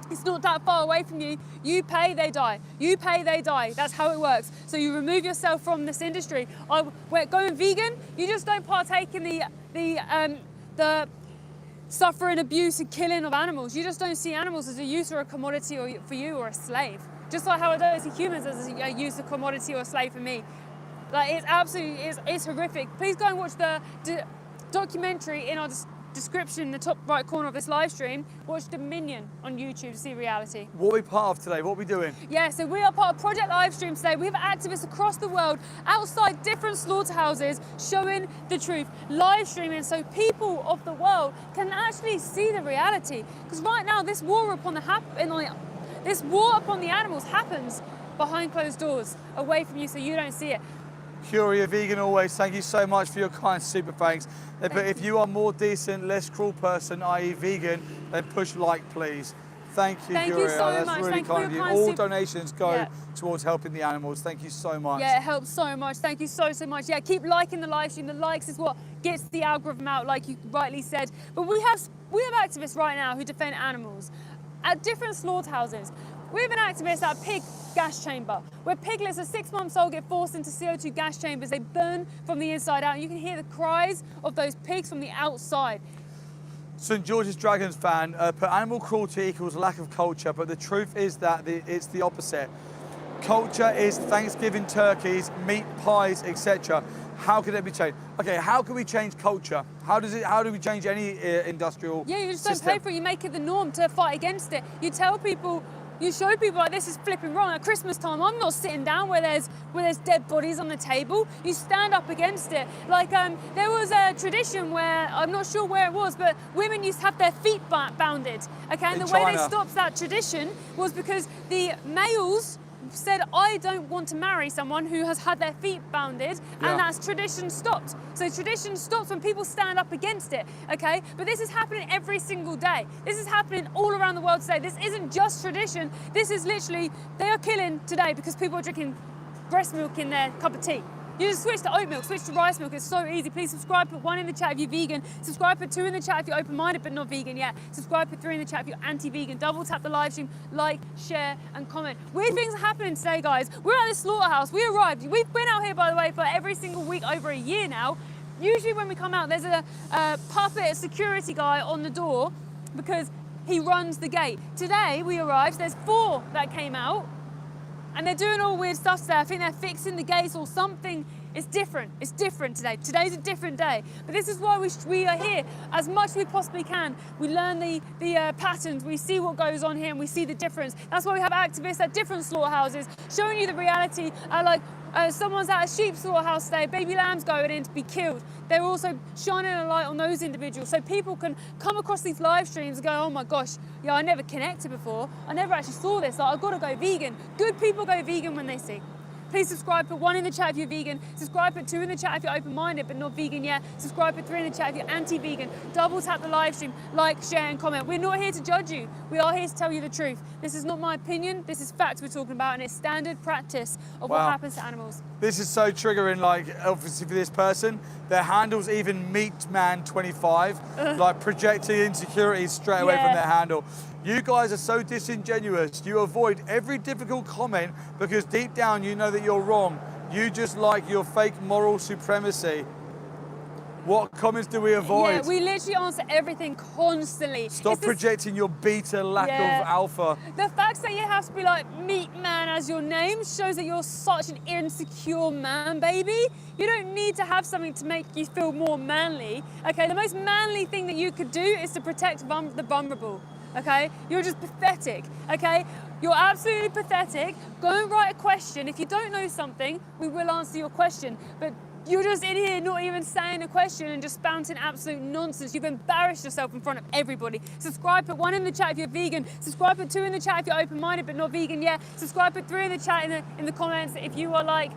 It's not that far away from you. You pay, they die. You pay, they die. That's how it works. So you remove yourself from this industry. Going vegan, you just don't partake in the suffering, abuse, and killing of animals. You just don't see animals as a use or a commodity for you or a slave. Just like how I don't see humans as a use, a commodity, or a slave for me. Like, it's absolutely, it's horrific. Please go and watch the documentary in our description in the top right corner of this live stream. Watch Dominion on YouTube to see reality. What are we part of today? What are we doing? Yeah, so we are part of Project Livestream today. We have activists across the world outside different slaughterhouses showing the truth, live streaming, so people of the world can actually see the reality. Because right now, this war upon This war upon the animals happens behind closed doors, away from you, so you don't see it. Curia Vegan always, thank you so much for your kind super thanks. But if you are more decent, less cruel person, i.e. vegan, then push like, please. Thank you, Thank Curia. you so That's much. really Thank you for kind of you. your kind All donations go towards helping the animals. Thank you so much. Yeah, it helps so much. Thank you so much. Yeah, keep liking the live stream. The likes is what gets the algorithm out, like you rightly said. But we have activists right now who defend animals at different slaughterhouses. We have an activist at a pig gas chamber, where piglets at 6 months old get forced into CO2 gas chambers. They burn from the inside out. You can hear the cries of those pigs from the outside. St George's Dragons fan put animal cruelty equals lack of culture, but the truth is that it's the opposite. Culture is Thanksgiving turkeys, meat pies, etc. How can it be changed? Okay, how can we change culture? How do we change any industrial Yeah, you just system? don't pay for it. You make it the norm to fight against it. You tell people, you show people like this is flipping wrong. At Christmas time, I'm not sitting down where there's dead bodies on the table. You stand up against it. Like there was a tradition where, I'm not sure where it was, but women used to have their feet bounded. Okay, and In the way they China. stopped that tradition was because the males said, I don't want to marry someone who has had their feet bounded, Yeah. and that's tradition stopped. So tradition stops when people stand up against it, okay? But this is happening every single day. This is happening all around the world today. This isn't just tradition. This is literally, they are killing today because people are drinking breast milk in their cup of tea. You just switch to oat milk, switch to rice milk. It's so easy. Please subscribe, put 1 in the chat if you're vegan. Subscribe, put 2 in the chat if you're open-minded but not vegan yet. Subscribe, put 3 in the chat if you're anti-vegan. Double tap the live stream, like, share, and comment. Weird things are happening today, guys. We're at this slaughterhouse. We arrived. We've been out here, by the way, for every single week over a year now. Usually when we come out, there's a puppet security guy on the door because he runs the gate. Today we arrived, there's 4 that came out, and they're doing all weird stuff today. I think they're fixing the gates or something. It's different. It's different today. Today's a different day. But this is why we are here as much as we possibly can. We learn the patterns. We see what goes on here and we see the difference. That's why we have activists at different slaughterhouses showing you the reality. Someone's at a sheep slaughterhouse today, baby lambs going in to be killed. They're also shining a light on those individuals so people can come across these live streams and go, oh my gosh, yeah, I never connected before. I never actually saw this. Like, I've got to go vegan. Good people go vegan when they see. Please subscribe, put 1 in the chat if you're vegan. Subscribe, put 2 in the chat if you're open-minded but not vegan yet. Subscribe, put 3 in the chat if you're anti-vegan. Double tap the live stream, like, share, and comment. We're not here to judge you. We are here to tell you the truth. This is not my opinion. This is facts we're talking about, and it's standard practice of what happens to animals. This is so triggering, like, obviously for this person. Their handle's even meatman25, like projecting insecurities straight away from their handle. You guys are so disingenuous. You avoid every difficult comment because deep down you know that you're wrong. You just like your fake moral supremacy. What comments do we avoid? Yeah, we literally answer everything constantly. Stop projecting your beta lack of alpha. The fact that you have to be like meat man as your name shows that you're such an insecure man, baby. You don't need to have something to make you feel more manly. Okay, the most manly thing that you could do is to protect the vulnerable. Okay, you're just pathetic. Okay, you're absolutely pathetic. Go and write a question. If you don't know something, we will answer your question. But you're just in here not even saying a question and just spouting absolute nonsense. You've embarrassed yourself in front of everybody. Subscribe, put 1 in the chat if you're vegan. Subscribe, put 2 in the chat if you're open-minded but not vegan yet. Subscribe, put 3 in the chat in the comments if you are like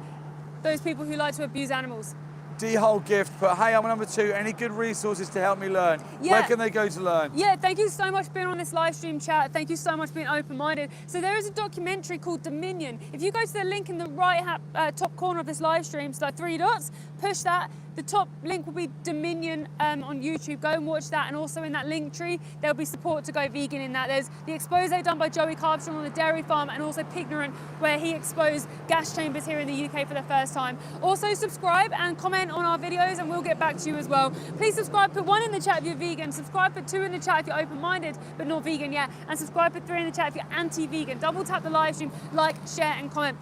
those people who like to abuse animals. D-Hole gift, but hey, I'm number 2. Any good resources to help me learn? Yeah. Where can they go to learn? Yeah, thank you so much for being on this live stream chat. Thank you so much for being open-minded. So there is a documentary called Dominion. If you go to the link in the right top corner of this live stream, it's like 3 dots, push that. The top link will be Dominion on YouTube. Go and watch that. And also in that link tree, there'll be support to go vegan in that. There's the expose done by Joey Carbstrong on the dairy farm and also Pignorant, where he exposed gas chambers here in the UK for the first time. Also subscribe and comment on our videos and we'll get back to you as well. Please subscribe, put 1 in the chat if you're vegan. Subscribe, put 2 in the chat if you're open-minded but not vegan yet. And subscribe, put 3 in the chat if you're anti-vegan. Double tap the live stream, like, share, and comment.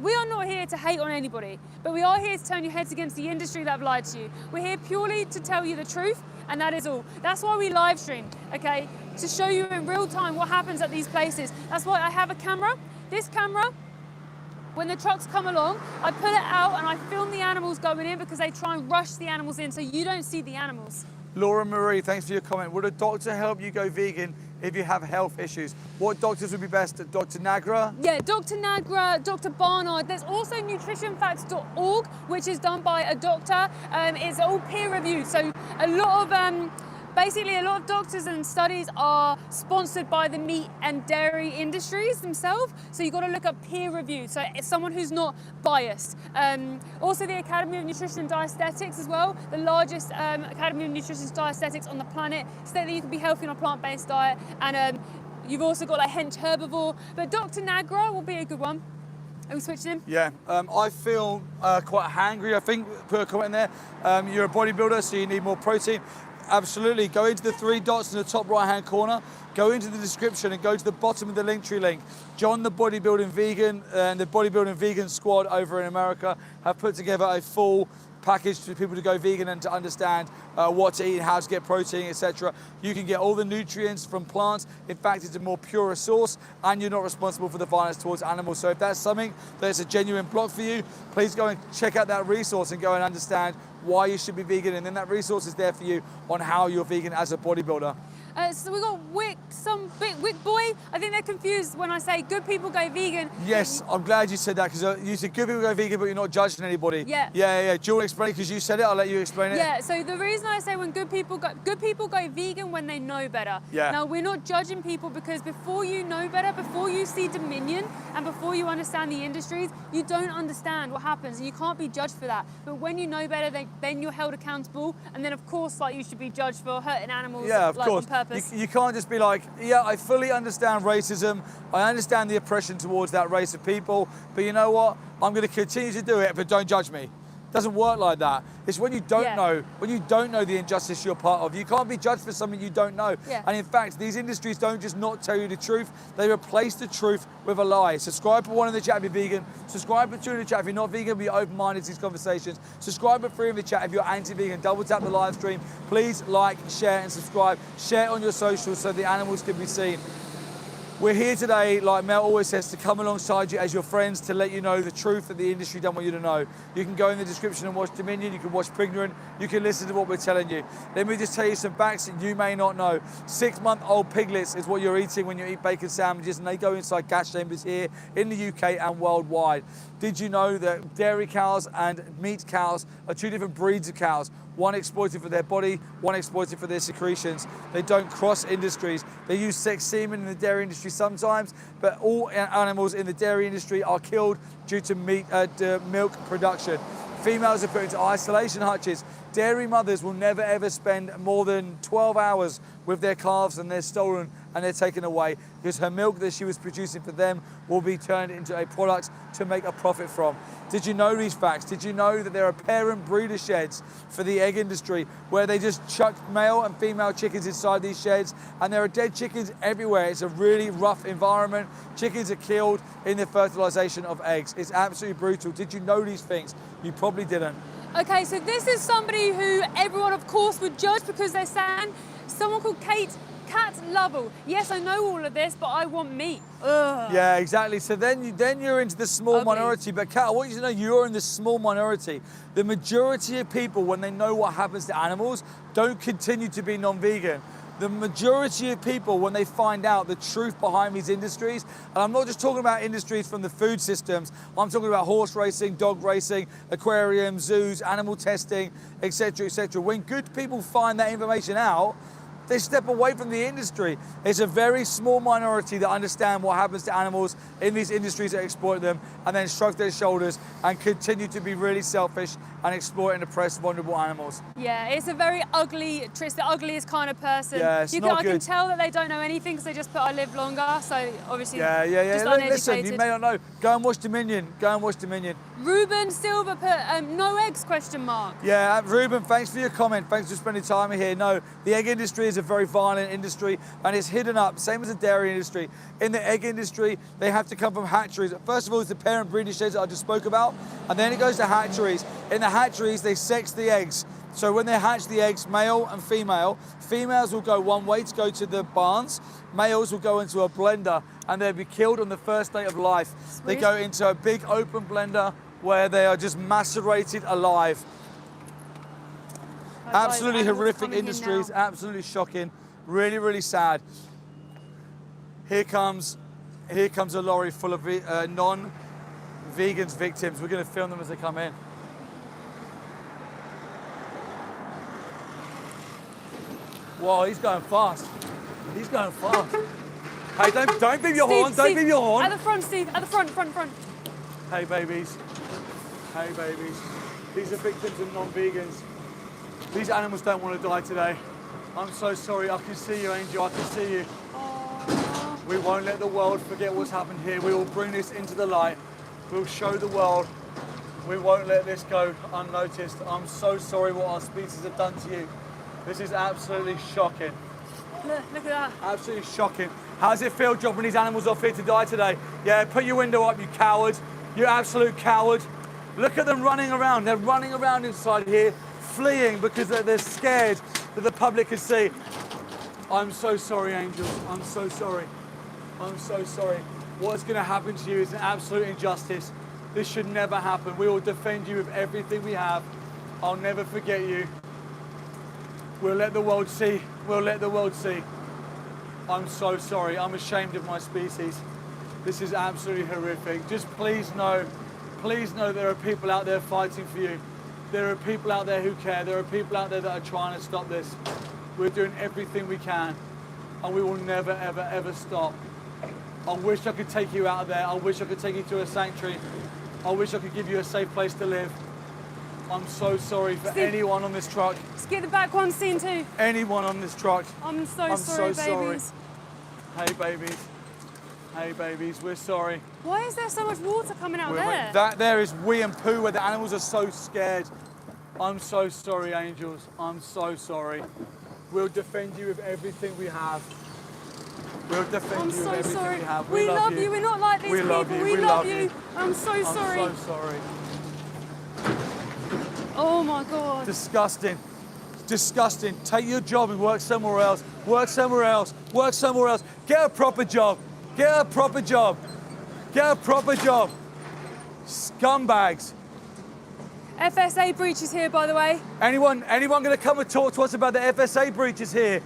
We are not here to hate on anybody, but we are here to turn your heads against the industry that have lied to you. We're here purely to tell you the truth, and that is all. That's why we live stream, okay? To show you in real time what happens at these places. That's why I have a camera. This camera, when the trucks come along, I pull it out and I film the animals going in because they try and rush the animals in so you don't see the animals. Laura Marie, thanks for your comment. Would a doctor help you go vegan if you have health issues. What doctors would be best? Dr. Nagra? Yeah, Dr. Nagra, Dr. Barnard. There's also nutritionfacts.org, which is done by a doctor. It's all peer reviewed. So a lot of basically, a lot of doctors and studies are sponsored by the meat and dairy industries themselves. So you've got to look up peer review. So it's someone who's not biased. Also the Academy of Nutrition and Dietetics as well, the largest Academy of Nutrition and Dietetics on the planet, state that you can be healthy on a plant-based diet. And you've also got like Hench Herbivore. But Dr. Nagra will be a good one. Are we switching him? Yeah, I feel quite hangry, I think, put a comment in there. You're a bodybuilder, so you need more protein. Absolutely, go into the 3 dots in the top right-hand corner, go into the description and go to the bottom of the Linktree link. John, the bodybuilding vegan, and the bodybuilding vegan squad over in America have put together a full package for people to go vegan and to understand what to eat, how to get protein, etc. You can get all the nutrients from plants. In fact, it's a more pure source, and you're not responsible for the violence towards animals. So if that's something that's a genuine block for you, please go and check out that resource and go and understand why you should be vegan, and then that resource is there for you on how you're vegan as a bodybuilder. So we got Wick Boy. I think they're confused when I say good people go vegan. Yes, I'm glad you said that, because you said good people go vegan, but you're not judging anybody. Yeah. Do you want to explain it? Because you said it, I'll let you explain it. Yeah, so the reason I say when good people go vegan when they know better. Yeah. Now, we're not judging people, because before you know better, before you see dominion, and before you understand the industries, you don't understand what happens, and you can't be judged for that. But when you know better, then you're held accountable, and then of course, like, you should be judged for hurting animals, Yeah, of like, course. on purpose. You can't just be like, yeah, I fully understand racism. I understand the oppression towards that race of people. But you know what? I'm going to continue to do it, but don't judge me. It doesn't work like that. It's when you don't know, the injustice you're part of. You can't be judged for something you don't know. Yeah. And in fact, these industries don't just not tell you the truth, they replace the truth with a lie. Subscribe for 1 in the chat if you're vegan. Subscribe for 2 in the chat if you're not vegan, but you're open-minded to these conversations. Subscribe for 3 in the chat if you're anti-vegan. Double tap the live stream. Please like, share, and subscribe. Share it on your socials so the animals can be seen. We're here today, like Mel always says, to come alongside you as your friends, to let you know the truth that the industry don't want you to know. You can go in the description and watch Dominion, you can watch Pignorant, you can listen to what we're telling you. Let me just tell you some facts that you may not know. 6-month-old piglets is what you're eating when you eat bacon sandwiches, and they go inside gas chambers here in the UK and worldwide. Did you know that dairy cows and meat cows are 2 different breeds of cows? One exploited for their body, one exploited for their secretions. They don't cross industries. They use sex semen in the dairy industry sometimes, but all animals in the dairy industry are killed due to milk production. Females are put into isolation hutches. Dairy mothers will never ever spend more than 12 hours with their calves, and they're stolen and they're taken away, because her milk that she was producing for them will be turned into a product to make a profit from. Did you know these facts? Did you know that there are parent breeder sheds for the egg industry where they just chuck male and female chickens inside these sheds, and there are dead chickens everywhere? It's a really rough environment. Chickens are killed in the fertilization of eggs. It's absolutely brutal. Did you know these things? You probably didn't. Okay, so this is somebody who everyone, of course, would judge because they're saying, someone called Cat Lovell. Yes, I know all of this, but I want meat. Ugh. Yeah, exactly. So then you're into the small minority. But Kat, I want you to know you're in the small minority. The majority of people, when they know what happens to animals, don't continue to be non-vegan. The majority of people, when they find out the truth behind these industries, and I'm not just talking about industries from the food systems, I'm talking about horse racing, dog racing, aquariums, zoos, animal testing, etc., etc. When good people find that information out, they step away from the industry. It's a very small minority that understand what happens to animals in these industries that exploit them, and then shrug their shoulders and continue to be really selfish and exploit and oppress vulnerable animals. Yeah, it's a very ugly, it's the ugliest kind of person. Yeah, it's not I can good. tell that they don't know anything because they just put I live longer, so obviously Yeah. just uneducated. Listen, you may not know. Go and watch Dominion. Go and watch Dominion. Ruben Silver put no eggs ? Yeah, Ruben, thanks for your comment. Thanks for spending time here. No, the egg industry is a very violent industry, and it's hidden up, same as the dairy industry. In the egg industry, they have to come from hatcheries. First of all, it's the parent breeding sheds that I just spoke about, and then it goes to hatcheries. In the hatcheries, they sex the eggs. So when they hatch the eggs, male and female, females will go one way to go to the barns, males will go into a blender, and they'll be killed on the first day of life. Sweet. They go into a big open blender where they are just macerated alive. Absolutely horrific industries, absolutely shocking, really, really sad. Here comes a lorry full of non-vegans victims. We're going to film them as they come in. Whoa, he's going fast. He's going fast. Hey, don't beep your horn. Don't beep your horn. At the front, Steve. At the front. Hey, babies. Hey, babies. These are victims of non-vegans. These animals don't want to die today. I'm so sorry. I can see you, Angel. I can see you. Oh. We won't let the world forget what's happened here. We will bring this into the light. We'll show the world. We won't let this go unnoticed. I'm so sorry what our species have done to you. This is absolutely shocking. Look at that. Absolutely shocking. How does it feel dropping these animals off here to die today? Yeah, put your window up, you coward. You absolute coward. Look at them running around. They're running around inside here, fleeing because they're scared that the public can see. I'm so sorry, angels. I'm so sorry. I'm so sorry. What's going to happen to you is an absolute injustice. This should never happen. We will defend you with everything we have. I'll never forget you. We'll let the world see. We'll let the world see. I'm so sorry. I'm ashamed of my species. This is absolutely horrific. Just please know there are people out there fighting for you. There are people out there who care. There are people out there that are trying to stop this. We're doing everything we can, and we will never, ever, ever stop. I wish I could take you out of there. I wish I could take you to a sanctuary. I wish I could give you a safe place to live. I'm so sorry for anyone on this truck. Let's get the back one scene too. Anyone on this truck. I'm so sorry, babies. Hey, babies. Hey, babies, we're sorry. Why is there so much water coming out there? That there is wee and poo where the animals are so scared. I'm so sorry, angels. I'm so sorry. We'll defend you with everything we have. We'll defend you with everything we have. We love you. We're not like these people. We love you. I'm so sorry. I'm so sorry. Oh my God. Disgusting. Disgusting. Take your job and work somewhere else. Work somewhere else. Work somewhere else. Get a proper job. Get a proper job. Get a proper job. Scumbags. FSA breaches here, by the way. Anyone going to come and talk to us about the FSA breaches here?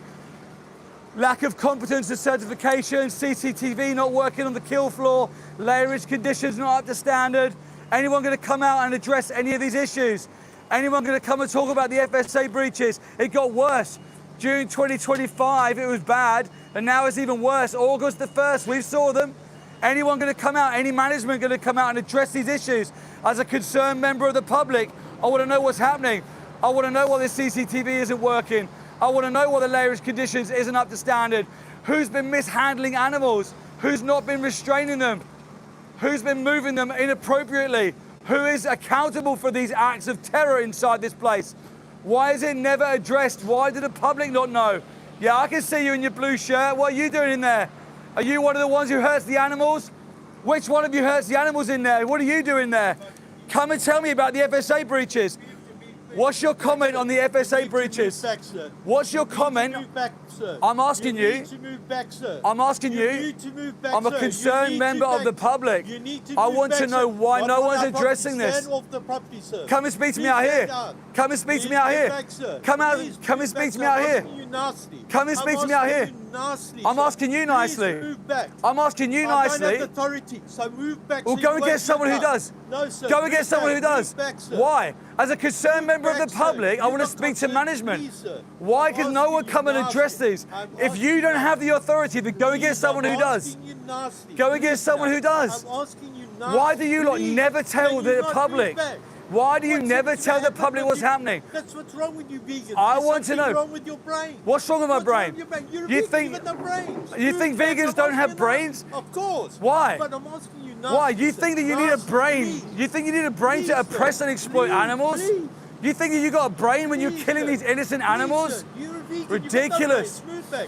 Lack of competence and certification, CCTV not working on the kill floor, layerage conditions not up to standard. Anyone going to come out and address any of these issues? Anyone going to come and talk about the FSA breaches? It got worse. June 2025, it was bad, and now it's even worse. August the 1st, we saw them. Anyone going to come out, any management going to come out and address these issues? As a concerned member of the public, I want to know what's happening. I want to know why the CCTV isn't working. I want to know why the layerage conditions isn't up to standard. Who's been mishandling animals? Who's not been restraining them? Who's been moving them inappropriately? Who is accountable for these acts of terror inside this place? Why is it never addressed? Why do the public not know? Yeah, I can see you in your blue shirt. What are you doing in there? Are you one of the ones who hurts the animals? Which one of you hurts the animals in there? What are you doing there? Come and tell me about the FSA breaches. What's your comment on the FSA breaches? What's your comment? I'm asking you. I'm asking you. I'm a concerned member of the public. I want to know why no one's addressing this. Come and speak to me out here. Come and speak to me out here. Come and speak to me out here. Come and speak to me out here. I'm asking you nicely. I'm asking you nicely. Well, go and get someone who does. Go and get someone who does. Why? As a concerned member of the public, I want to speak to management. Why can no one come and address these? If you don't have the authority, then go and get someone who does. Go and get someone who does. Why do you lot never tell the public? Why do you never tell the public what's happening? That's what's wrong with you vegans. I want to know. What's wrong with your brain? What's wrong with my brain? You think vegans don't have brains? Of course. Why? But I'm asking you now. Why? You think that you need a brain? You think you need a brain to oppress and exploit animals? You think that you got a brain when you're killing these innocent animals? Ridiculous.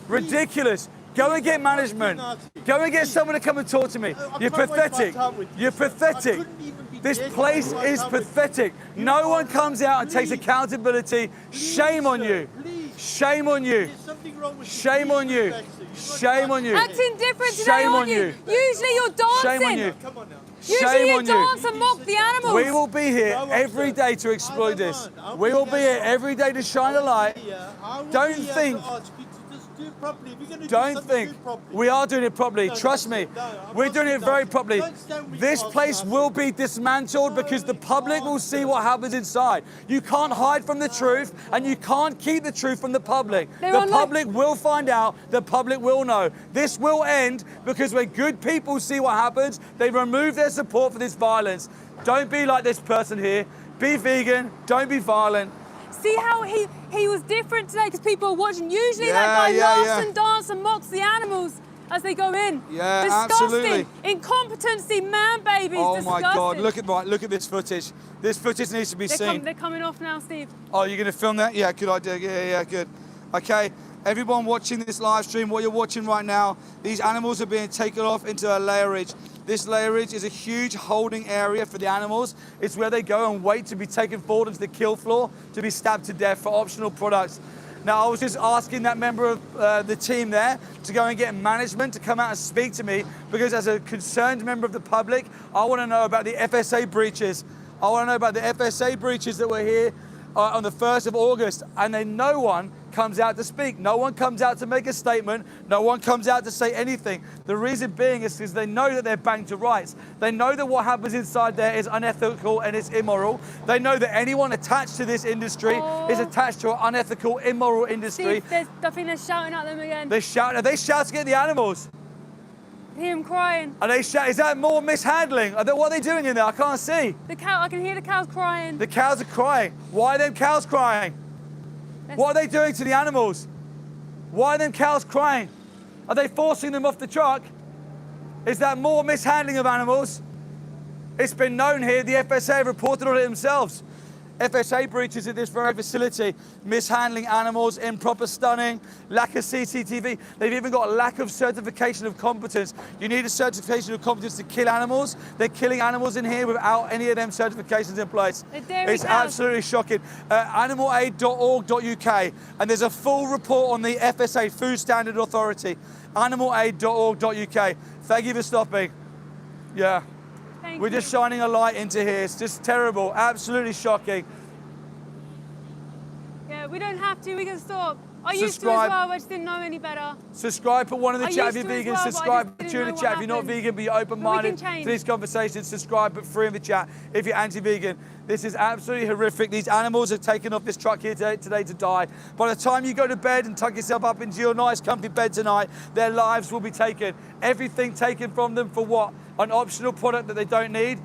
Ridiculous. Go and get management. Go and get someone to come and talk to me. You're pathetic. You're pathetic. This place is pathetic. No one comes out and takes accountability. Shame on you. Shame on you. Shame on you. Shame on you. Acting different today, aren't you? Usually you're dancing. Shame on you. Usually you dance and mock the animals. We will be here every day to exploit this. We will be here every day to shine a light. Don't think do it properly. If you're going to do Don't something, think do it properly. we are doing it properly. No, Trust no, me, no, I'm we're not doing it saying very that. properly. Don't stand with This your place arse will be dismantled because the public will see what happens inside. You can't hide from the truth, and you can't keep the truth from the public. They're The on public will find out. The public will know. This will end because when good people see what happens, they remove their support for this violence. Don't be like this person here. Be vegan. Don't be violent. See how he was different today because people are watching. Usually Yeah, that guy yeah, laughs yeah. and dances and mocks the animals as they go in. Yeah, Disgusting. absolutely. Incompetency, man babies. Oh disgusting. my God! Look at this footage. This footage needs to be seen. They're coming off now, Steve. Oh, you're going to film that? Yeah, good idea. Yeah, good. Okay, everyone watching this live stream, what you're watching right now, these animals are being taken off into a layerage. This layerage is a huge holding area for the animals. It's where they go and wait to be taken forward into the kill floor to be stabbed to death for optional products. Now, I was just asking that member of the team there to go and get management to come out and speak to me because as a concerned member of the public, I want to know about the FSA breaches. I want to know about the FSA breaches that were here on the 1st of August, and then no one comes out to speak. No one comes out to make a statement. No one comes out to say anything. The reason being is because they know that they're banged to rights. They know that what happens inside there is unethical and it's immoral. They know that anyone attached to this industry is attached to an unethical, immoral industry. Steve, I think they're shouting at them again. Are they shouting at the animals? I hear them crying. Are they is that more mishandling? What are they doing in there? I can't see. The cow, I can hear the cows crying. The cows are crying. Why are them cows crying? What are they doing to the animals? Why are them cows crying? Are they forcing them off the truck? Is that more mishandling of animals? It's been known here, the FSA have reported on it themselves. FSA breaches at this very facility, mishandling animals, improper stunning, lack of CCTV. They've even got a lack of certification of competence. You need a certification of competence to kill animals. They're killing animals in here without any of them certifications in place. It's absolutely shocking. Animalaid.org.uk, and there's a full report on the FSA, Food Standard Authority. Animalaid.org.uk. Thank you for stopping. Yeah. We're just shining a light into here. It's just terrible, absolutely shocking. Yeah, we don't have to, we can stop. I used to as well, I just didn't know any better. Subscribe, put one in the chat if you're vegan. Subscribe, put two in the chat if you're not vegan, but you're open-minded to these conversations. Subscribe, put three in the chat if you're anti-vegan. This is absolutely horrific. These animals have taken off this truck here today to die. By the time you go to bed and tuck yourself up into your nice comfy bed tonight, their lives will be taken. Everything taken from them for what? An optional product that they don't need.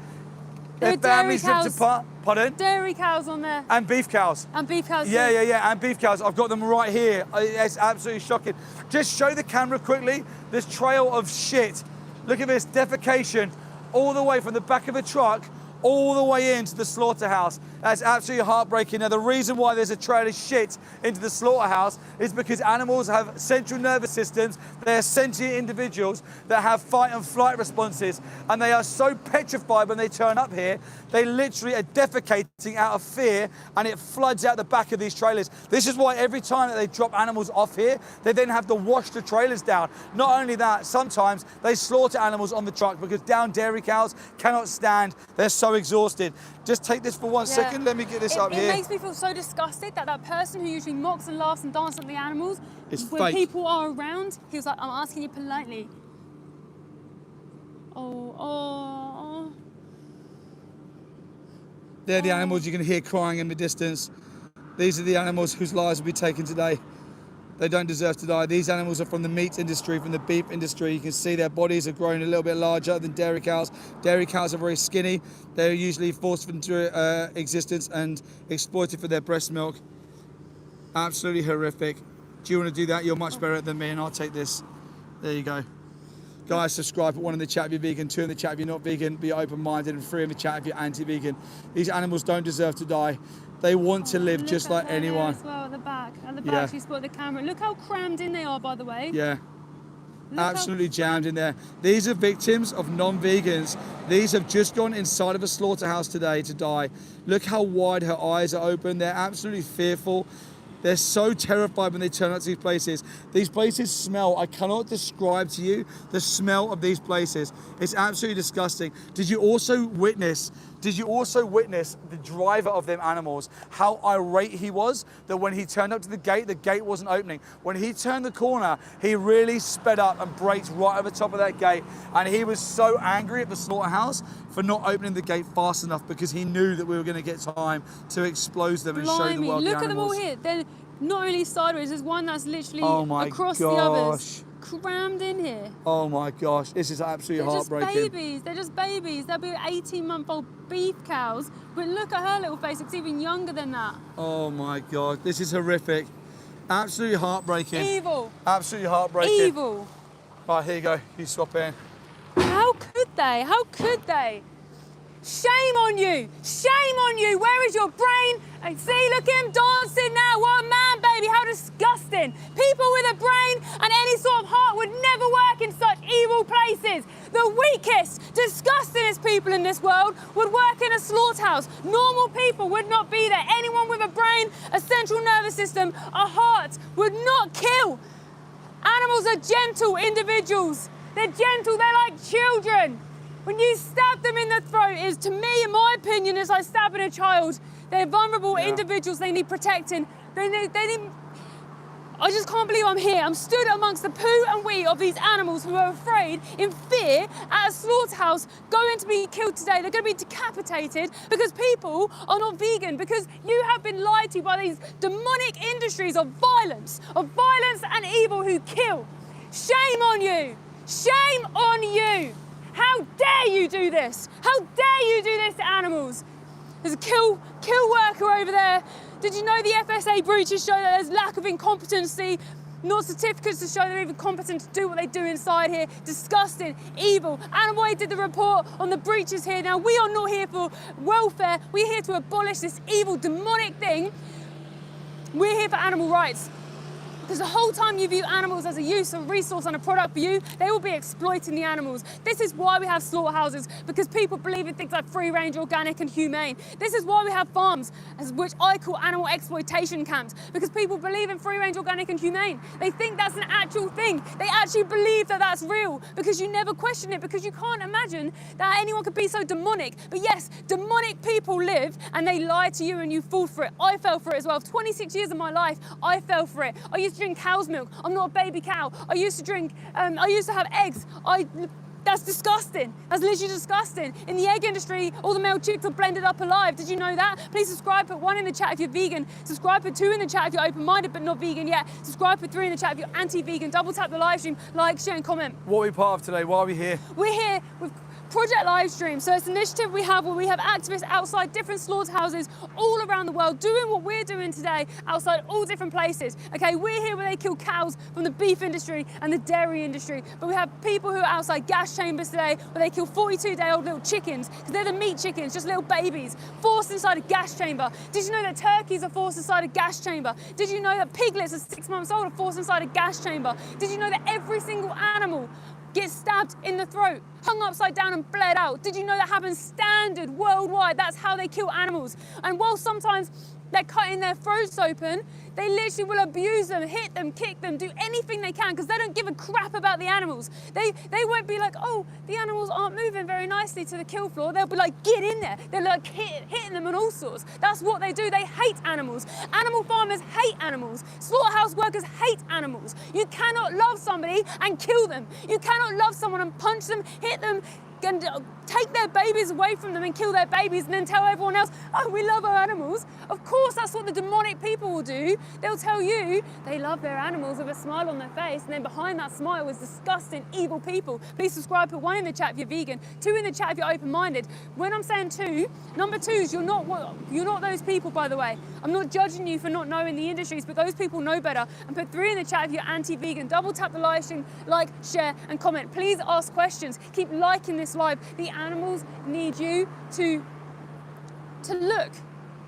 Their families ripped apart. Pardon? Dairy cows on there. And beef cows. And beef cows. Yeah, and beef cows. I've got them right here. It's absolutely shocking. Just show the camera quickly this trail of shit. Look at this defecation all the way from the back of a truck all the way into the slaughterhouse. That's absolutely heartbreaking. Now, the reason why there's a trail of shit into the slaughterhouse is because animals have central nervous systems. They're sentient individuals that have fight and flight responses, and they are so petrified when they turn up here, they literally are defecating out of fear, and it floods out the back of these trailers. This is why every time that they drop animals off here, they then have to wash the trailers down. Not only that, sometimes they slaughter animals on the truck because downed dairy cows cannot stand. They're so exhausted. Just take this for 1 second. Let me get this up here. It makes me feel so disgusted that that person who usually mocks and laughs and dances at the animals, when fake. people are around, he was like, I'm asking you politely. Oh. They're the animals you can hear crying in the distance. These are the animals whose lives will be taken today. They don't deserve to die. These animals are from the meat industry, from the beef industry. You can see their bodies have grown a little bit larger than dairy cows. Dairy cows are very skinny. They're usually forced into existence and exploited for their breast milk. Absolutely horrific. Do you want to do that? You're much better than me, and I'll take this. There you go. Guys, subscribe, put one in the chat if you're vegan, two in the chat if you're not vegan, be open-minded, and three in the chat if you're anti-vegan. These animals don't deserve to die. They want to live just like anyone. As well, at the back, she's put the camera. Look how crammed in they are, by the way. Yeah. Absolutely jammed in there. These are victims of non-vegans. These have just gone inside of a slaughterhouse today to die. Look how wide her eyes are open. They're absolutely fearful. They're so terrified when they turn up to these places. These places smell. I cannot describe to you the smell of these places. It's absolutely disgusting. Did you also witness the driver of them animals, how irate he was that when he turned up to the gate wasn't opening. When he turned the corner, he really sped up and braked right over the top of that gate. And he was so angry at the slaughterhouse for not opening the gate fast enough because he knew that we were going to get time to expose them and show the world the Look at them all animals. here. They're not only sideways, there's one that's literally Oh my across the others. Crammed in here. Oh my gosh, this is absolutely heartbreaking. They're just babies. They'll be 18-month-old beef cows. But look at her little face, it's even younger than that. Oh my God, this is horrific. Absolutely heartbreaking. Evil. Absolutely heartbreaking. Evil. Right, here you go, you swap in. How could they? How could they? Shame on you! Shame on you! Where is your brain? And see, look at him dancing now. What a man, baby. How disgusting. People with a brain and any sort of heart would never work in such evil places. The weakest, disgustingest people in this world would work in a slaughterhouse. Normal people would not be there. Anyone with a brain, a central nervous system, a heart would not kill. Animals are gentle individuals. They're gentle. They're like children. When you stab them in the throat, is to me, in my opinion, is like stabbing a child. They're vulnerable individuals. They need protecting. They need. I just can't believe I'm here. I'm stood amongst the poo and wee of these animals who are afraid, in fear, at a slaughterhouse, going to be killed today. They're going to be decapitated because people are not vegan, because you have been lied to by these demonic industries of violence and evil who kill. Shame on you. Shame on you. How dare you do this? How dare you do this to animals? There's a kill worker over there. Did you know the FSA breaches show that there's lack of incompetency, not certificates to show they're even competent to do what they do inside here? Disgusting, evil. Animal did the report on the breaches here. Now, we are not here for welfare. We're here to abolish this evil, demonic thing. We're here for animal rights. Because the whole time you view animals as a use, a resource and a product for you, they will be exploiting the animals. This is why we have slaughterhouses, because people believe in things like free range, organic and humane. This is why we have farms, which I call animal exploitation camps, because people believe in free range, organic and humane. They think that's an actual thing. They actually believe that that's real, because you never question it, because you can't imagine that anyone could be so demonic. But yes, demonic people live and they lie to you and you fall for it. I fell for it as well. 26 years of my life, I fell for it. I used to drink cow's milk. I'm not a baby cow. I used to have eggs. That's disgusting. That's literally disgusting. In the egg industry, all the male chicks are blended up alive. Did you know that? Please subscribe. Put 1 in the chat if you're vegan. Subscribe. Put 2 in the chat if you're open-minded but not vegan yet. Subscribe. Put 3 in the chat if you're anti-vegan. Double tap the live stream, like, share and comment. What are we part of today? Why are we here? We're here with Project Livestream. So it's an initiative we have where we have activists outside different slaughterhouses all around the world doing what we're doing today outside all different places. Okay, we're here where they kill cows from the beef industry and the dairy industry. But we have people who are outside gas chambers today where they kill 42-day-old little chickens, because they're the meat chickens, just little babies, forced inside a gas chamber. Did you know that turkeys are forced inside a gas chamber? Did you know that piglets are 6 months old are forced inside a gas chamber? Did you know that every single animal gets stabbed in the throat, hung upside down and bled out? Did you know that happens standard worldwide? That's how they kill animals. And while sometimes they're cutting their throats open, they literally will abuse them, hit them, kick them, do anything they can, because they don't give a crap about the animals. They won't be like, oh, the animals aren't moving very nicely to the kill floor. They'll be like, get in there. They're like hitting them and all sorts. That's what they do. They hate animals. Animal farmers hate animals. Slaughterhouse workers hate animals. You cannot love somebody and kill them. You cannot love someone and punch them, hit them, and take their babies away from them and kill their babies and then tell everyone else, oh, we love our animals. Of course, that's what the demonic people will do. They'll tell you they love their animals with a smile on their face, and then behind that smile is disgusting, evil people. Please subscribe. Put 1 in the chat if you're vegan, 2 in the chat if you're open-minded. When I'm saying 2, number 2 is you're not those people, by the way. I'm not judging you for not knowing the industries, but those people know better. And put 3 in the chat if you're anti-vegan. Double tap the live stream, like, share, and comment. Please ask questions. Keep liking this live. The animals need you to look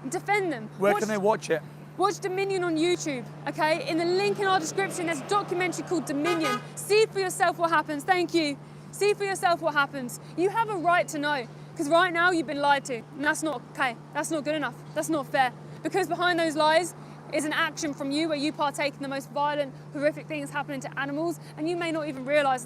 and defend them. Where can they watch it? Watch Dominion on YouTube, okay? In the link in our description, there's a documentary called Dominion. See for yourself what happens. Thank you. See for yourself what happens. You have a right to know, because right now you've been lied to, and that's not okay. That's not good enough. That's not fair. Because behind those lies is an action from you where you partake in the most violent, horrific things happening to animals, and you may not even realise.